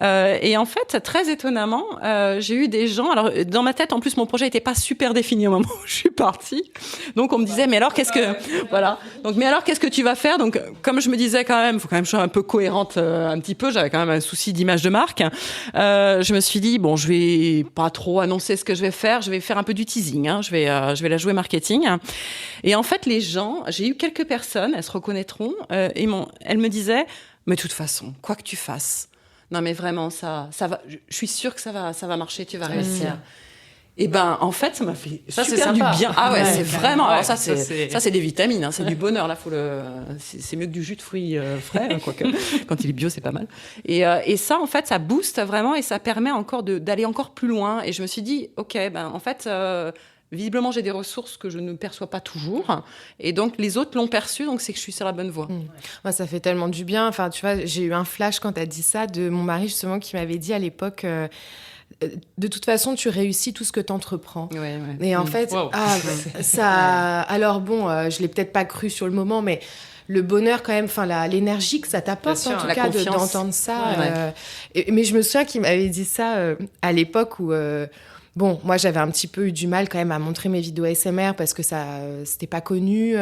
Et en fait, très étonnamment, j'ai eu des gens. Alors dans ma tête, en plus, mon projet était pas super défini au moment où je suis partie. Donc on me disait, mais alors qu'est-ce que tu vas faire? Donc comme je me disais quand même, faut quand même que je sois un peu cohérente un petit peu. J'avais quand même un souci d'image de marque. Je me suis dit bon, je vais pas trop annoncer ce que je vais faire. Je vais faire un peu du teasing. Je vais la jouer marketing. Et en fait, les gens, j'ai eu quelques personnes, elles se reconnaîtront, elles me disaient, mais de toute façon, quoi que tu fasses, non mais vraiment, ça va, je suis sûre que ça va marcher, tu vas réussir. Et en fait, ça m'a fait super du bien. Ah ouais, c'est vraiment, alors ça c'est des vitamines, c'est du bonheur, là, c'est mieux que du jus de fruits frais, quoique, quand il est bio, c'est pas mal. Et ça, en fait, ça booste vraiment et ça permet encore d'aller encore plus loin. Et je me suis dit, ok, en fait, visiblement, j'ai des ressources que je ne perçois pas toujours. Et donc, les autres l'ont perçu, donc c'est que je suis sur la bonne voie. Moi, ça fait tellement du bien. Enfin, tu vois, j'ai eu un flash quand tu as dit ça de mon mari, justement, qui m'avait dit à l'époque... de toute façon, tu réussis tout ce que tu entreprends. Ouais. Et en fait, ça... Alors bon, je l'ai peut-être pas cru sur le moment, mais... le bonheur quand même, l'énergie que ça t'apporte en tout cas d'entendre ça. Mais je me souviens qu'il m'avait dit ça à l'époque où... Bon, moi, j'avais un petit peu eu du mal quand même à montrer mes vidéos ASMR parce que c'était pas connu,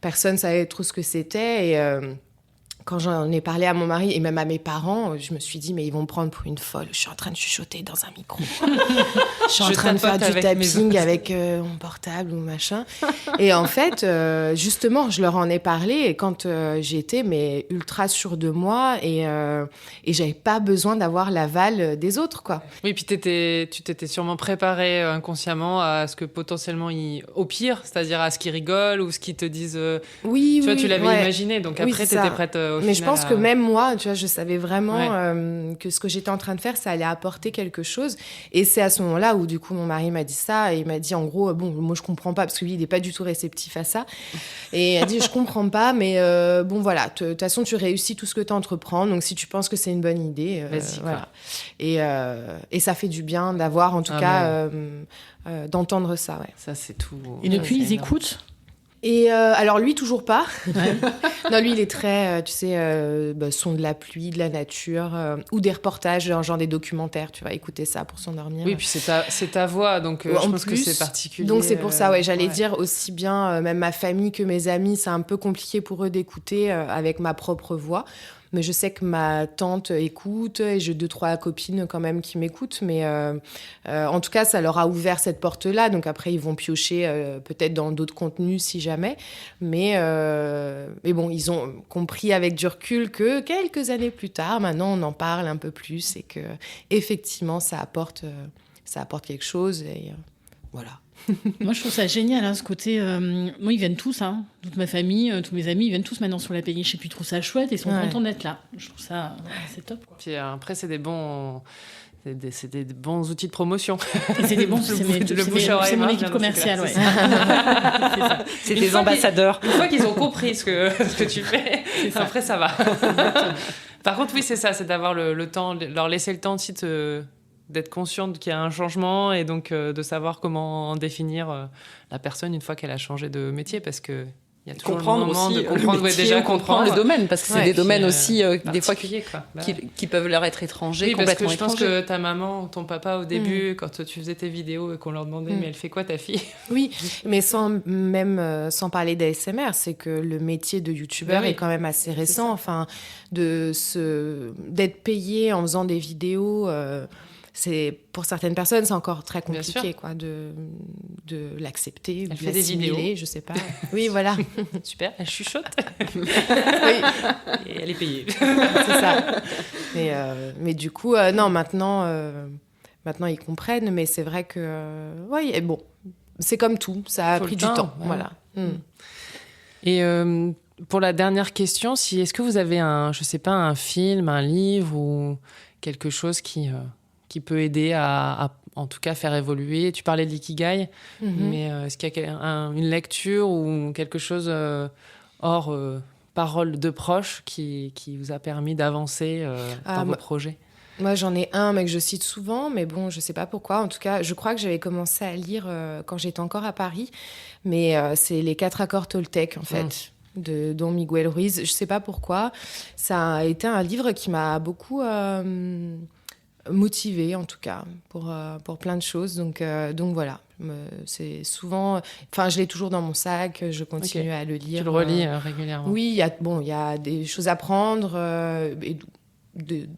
personne savait trop ce que c'était. Et quand j'en ai parlé à mon mari et même à mes parents, je me suis dit, mais ils vont me prendre pour une folle. Je suis en train de chuchoter dans un micro. je suis en train de faire du tapping avec mon portable ou machin. Et en fait, justement, je leur en ai parlé et quand j'étais mais ultra sûre de moi et j'avais pas besoin d'avoir l'aval des autres, quoi. Oui, puis tu t'étais sûrement préparée inconsciemment à ce que potentiellement, au pire, c'est-à-dire à ce qu'ils rigolent ou ce qu'ils te disent. Oui, tu vois, tu l'avais imaginé, donc après, t'étais prête au final. Mais je pense que même moi, tu vois, je savais vraiment que ce que j'étais en train de faire, ça allait apporter quelque chose. Et c'est à ce moment-là où, du coup, mon mari m'a dit ça et il m'a dit, en gros, bon, moi, je comprends pas parce que lui, il n'est pas du tout réceptif à ça. Et il a dit, je comprends pas, mais bon, voilà, de toute façon, tu réussis tout ce que tu entreprends. Donc, si tu penses que c'est une bonne idée, vas-y, voilà. Et ça fait du bien d'avoir, en tout cas, d'entendre ça, ouais. Ça, c'est tout. Et depuis, ils écoutent? Et alors lui, toujours pas. Ouais. Non, lui, il est très, tu sais, son de la pluie, de la nature, ou des reportages, genre des documentaires, tu vas écouter ça pour s'endormir. Oui, puis c'est ta voix, donc je pense que c'est particulier. Donc c'est pour ça, ouais, j'allais dire aussi bien, même ma famille que mes amis, c'est un peu compliqué pour eux d'écouter avec ma propre voix. Mais je sais que ma tante écoute et j'ai 2-3 copines quand même qui m'écoutent. Mais en tout cas, ça leur a ouvert cette porte-là. Donc après, ils vont piocher peut-être dans d'autres contenus si jamais. Mais bon, ils ont compris avec du recul que quelques années plus tard, maintenant, on en parle un peu plus et que effectivement, ça apporte quelque chose. Et voilà. Moi, je trouve ça génial, hein, ce côté. Moi, ils viennent tous, hein, toute ma famille, tous mes amis, ils viennent tous maintenant sur la péniche. Et puis, ils trouvent ça chouette et ils sont contents d'être là. Je trouve ça, c'est top, quoi. Puis après, c'est des bons outils de promotion. C'est des bons. C'est mon équipe commerciale, ouais. C'est des ambassadeurs. Une fois qu'ils ont compris ce que tu fais, après, ça va. Par contre, oui, c'est ça, c'est d'avoir le temps, leur laisser le temps aussi d'être consciente qu'il y a un changement et donc de savoir comment définir la personne une fois qu'elle a changé de métier, parce que il y a toujours comprendre le moment aussi de comprendre, le métier, déjà comprendre le domaine, parce que c'est des domaines aussi des fois quoi. qui peuvent leur être étrangers, oui, complètement parce que je étrangers. pense que ta maman ou ton papa au début, quand tu faisais tes vidéos et qu'on leur demandait mais elle fait quoi ta fille? Oui, mais sans parler d'ASMR, c'est que le métier de youtubeur est quand même assez récent. Enfin, d'être payé en faisant des vidéos. C'est, pour certaines personnes, c'est encore très compliqué, quoi, de l'accepter. Elle fait des vidéos, je sais pas. Oui, voilà. Super, elle chuchote. Oui. Et elle est payée. C'est ça. Mais du coup, non, maintenant, ils comprennent, mais c'est vrai que, et bon, c'est comme tout, ça a pris du temps. Ouais. Voilà. Et pour la dernière question, est-ce que vous avez un film, un livre ou quelque chose qui peut aider à en tout cas faire évoluer. Tu parlais de l'ikigai, mais est-ce qu'il y a une lecture ou quelque chose hors parole de proche qui vous a permis d'avancer dans vos projets? Moi, j'en ai un, mais que je cite souvent, mais bon, je sais pas pourquoi. En tout cas, je crois que j'avais commencé à lire quand j'étais encore à Paris, mais c'est Les 4 accords Toltec, en fait. De Don Miguel Ruiz. Je sais pas pourquoi. Ça a été un livre qui m'a beaucoup motivée, en tout cas, pour plein de choses. Donc voilà. C'est souvent... Enfin, je l'ai toujours dans mon sac. Je continue à le lire. Tu le relis régulièrement? Oui, il y a des choses à prendre et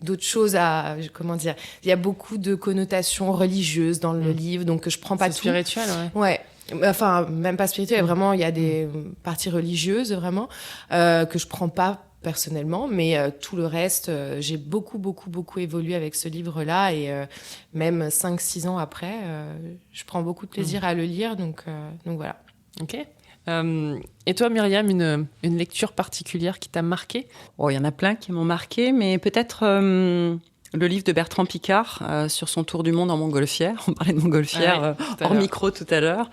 d'autres choses à... Comment dire? Il y a beaucoup de connotations religieuses dans le livre, donc je prends pas tout. Spirituel, ouais. Enfin, même pas spirituel, vraiment, il y a des parties religieuses, vraiment, que je prends pas personnellement, mais tout le reste, j'ai beaucoup évolué avec ce livre-là, et même 5-6 ans après, je prends beaucoup de plaisir à le lire, donc voilà. Ok. Et toi, Myriam, une lecture particulière qui t'a marquée? Oh, il y en a plein qui m'ont marquée, mais peut-être... le livre de Bertrand Piccard sur son tour du monde en montgolfière. On parlait de montgolfière hors micro tout à l'heure.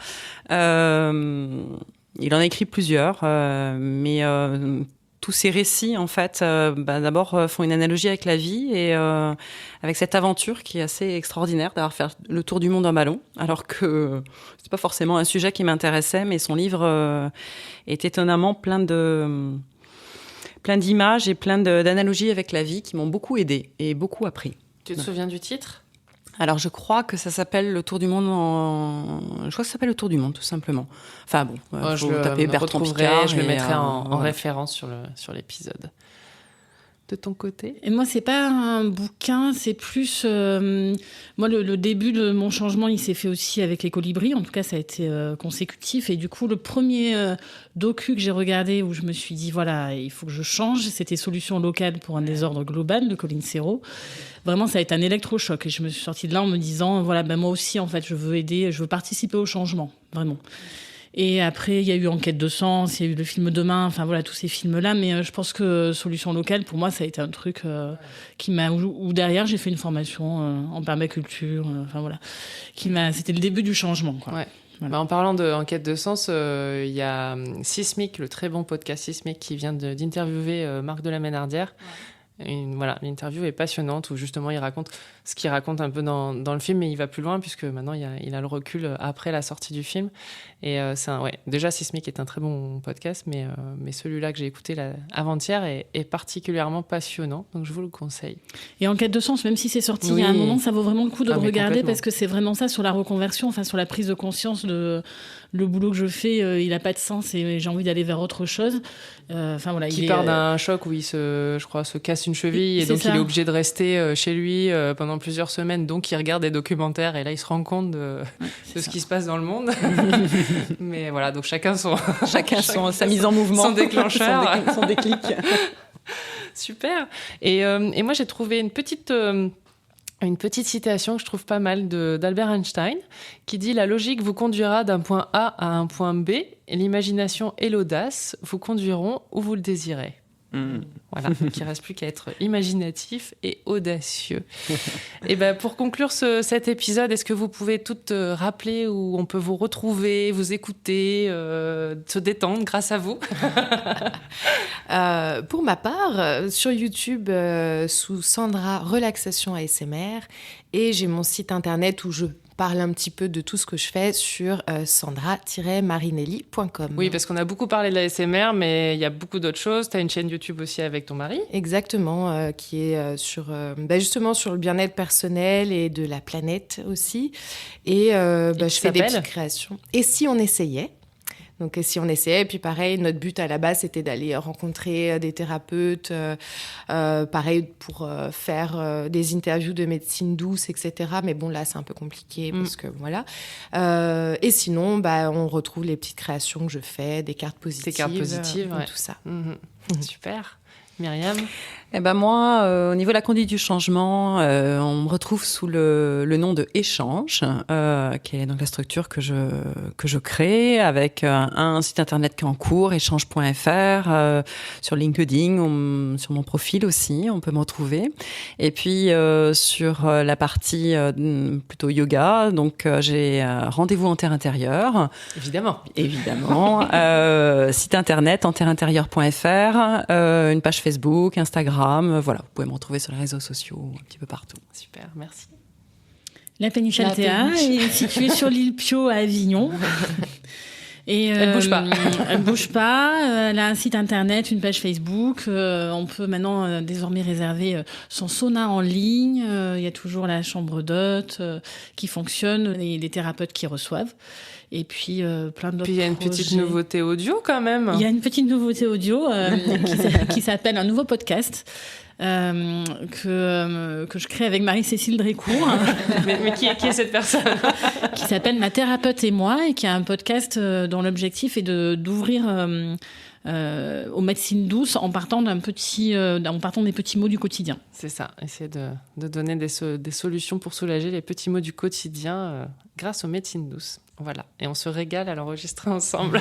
Il en a écrit plusieurs, mais tous ces récits, en fait, d'abord font une analogie avec la vie et avec cette aventure qui est assez extraordinaire d'avoir fait le tour du monde en ballon, alors que c'est pas forcément un sujet qui m'intéressait, mais son livre est étonnamment plein d'images et plein d'analogies avec la vie qui m'ont beaucoup aidée et beaucoup appris. Tu te souviens du titre? Alors, je crois que ça s'appelle Le Tour du Monde Je crois que ça s'appelle Le Tour du Monde, tout simplement. Enfin bon, je le taper Bertrand Piccard. Je le mettrai en référence sur l'épisode. de ton côté ? Et moi, c'est pas un bouquin, c'est plus... moi, le début de mon changement, il s'est fait aussi avec les colibris. En tout cas, ça a été consécutif. Et du coup, le premier docu que j'ai regardé où je me suis dit, voilà, il faut que je change, c'était Solutions locales pour un désordre global de Colline Serrault. Vraiment, ça a été un électrochoc. Et je me suis sortie de là en me disant, voilà, moi aussi, en fait, je veux aider, je veux participer au changement, vraiment. Et après, il y a eu Enquête de sens, il y a eu le film Demain, enfin voilà, tous ces films-là. Mais je pense que Solutions locales, pour moi, ça a été un truc qui m'a... Où derrière, j'ai fait une formation en permaculture, enfin voilà. C'était le début du changement, quoi. Ouais. Voilà. En parlant d'enquête de sens, il y a Sismic, le très bon podcast Sismic, qui vient d'interviewer Marc de la Ménardière. L'interview est passionnante où justement il raconte ce qu'il raconte un peu dans le film, mais il va plus loin puisque maintenant il a le recul après la sortie du film. Et déjà Sismic est un très bon podcast, mais celui-là que j'ai écouté avant-hier est particulièrement passionnant, donc je vous le conseille. Et Enquête de sens, même si c'est sorti il y a un moment, ça vaut vraiment le coup de le regarder parce que c'est vraiment ça sur la reconversion, enfin sur la prise de conscience de le boulot que je fais, il n'a pas de sens et j'ai envie d'aller vers autre chose. Qui part d'un choc où il se casse une cheville et donc il est obligé de rester chez lui pendant plusieurs semaines, donc il regarde des documentaires et là il se rend compte de ce qui se passe dans le monde. Mais voilà, donc chacun sa mise en mouvement, son déclencheur, son déclic. Super. Et moi j'ai trouvé une petite citation que je trouve pas mal d'Albert Einstein qui dit « La logique vous conduira d'un point A à un point B et l'imagination et l'audace vous conduiront où vous le désirez. » Voilà, donc il ne reste plus qu'à être imaginatif et audacieux. Et pour conclure cet épisode, est-ce que vous pouvez toutes rappeler où on peut vous retrouver, vous écouter, se détendre grâce à vous? Pour ma part, sur YouTube, sous Sandra Relaxation ASMR, et j'ai mon site internet où je parle un petit peu de tout ce que je fais sur sandra-marinelli.com. Oui, parce qu'on a beaucoup parlé de la ASMR, mais il y a beaucoup d'autres choses. Tu as une chaîne YouTube aussi avec ton mari. Exactement, qui est justement sur le bien-être personnel et de la planète aussi. Et je fais des petites créations. Et si on essayait ? Donc, si on essayait, et puis pareil, notre but à la base, c'était d'aller rencontrer des thérapeutes, pareil, pour faire des interviews de médecine douce, etc. Mais bon, là, c'est un peu compliqué parce que voilà. Et sinon, on retrouve les petites créations que je fais, des cartes positives. Des cartes positives, tout ça. Super. Myriam? Moi, au niveau de la conduite du changement, on me retrouve sous le nom de Échange, qui est donc la structure que je crée avec un site internet qui est en cours, échange.fr, sur LinkedIn, sur mon profil aussi, on peut me retrouver. Et puis sur la partie plutôt yoga, donc j'ai rendez-vous en terre intérieure. Évidemment. Site internet enterreintérieure.fr, une page Facebook, Instagram. Voilà, vous pouvez me retrouver sur les réseaux sociaux, un petit peu partout. Super, merci. La Péniche Altea est située sur l'île Pio à Avignon. Et elle bouge pas. Elle bouge pas. Elle a un site internet, une page Facebook. On peut maintenant désormais réserver son sauna en ligne. Il y a toujours la chambre d'hôte qui fonctionne et les thérapeutes qui reçoivent. Et puis plein d'autres. Puis il y a une petite nouveauté audio quand même. Il y a une petite nouveauté audio qui s'appelle un nouveau podcast. Que je crée avec Marie-Cécile Drécourt. mais qui est cette personne? Qui s'appelle Ma thérapeute et moi, et qui a un podcast dont l'objectif est d'ouvrir aux médecines douces en partant des petits mots du quotidien. C'est ça, essayer de donner des solutions pour soulager les petits mots du quotidien grâce aux médecines douces. Voilà, et on se régale à l'enregistrer ensemble.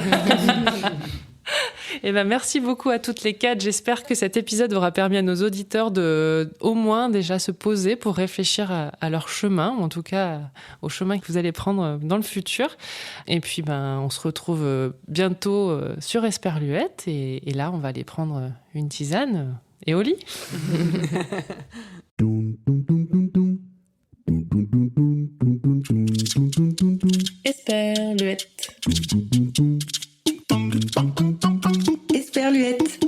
Et merci beaucoup à toutes les quatre. J'espère que cet épisode aura permis à nos auditeurs de, au moins, déjà se poser pour réfléchir à leur chemin, ou en tout cas au chemin que vous allez prendre dans le futur. Et puis, on se retrouve bientôt sur Esperluette. Et là, on va aller prendre une tisane et au lit. Esperluette. Esperluette.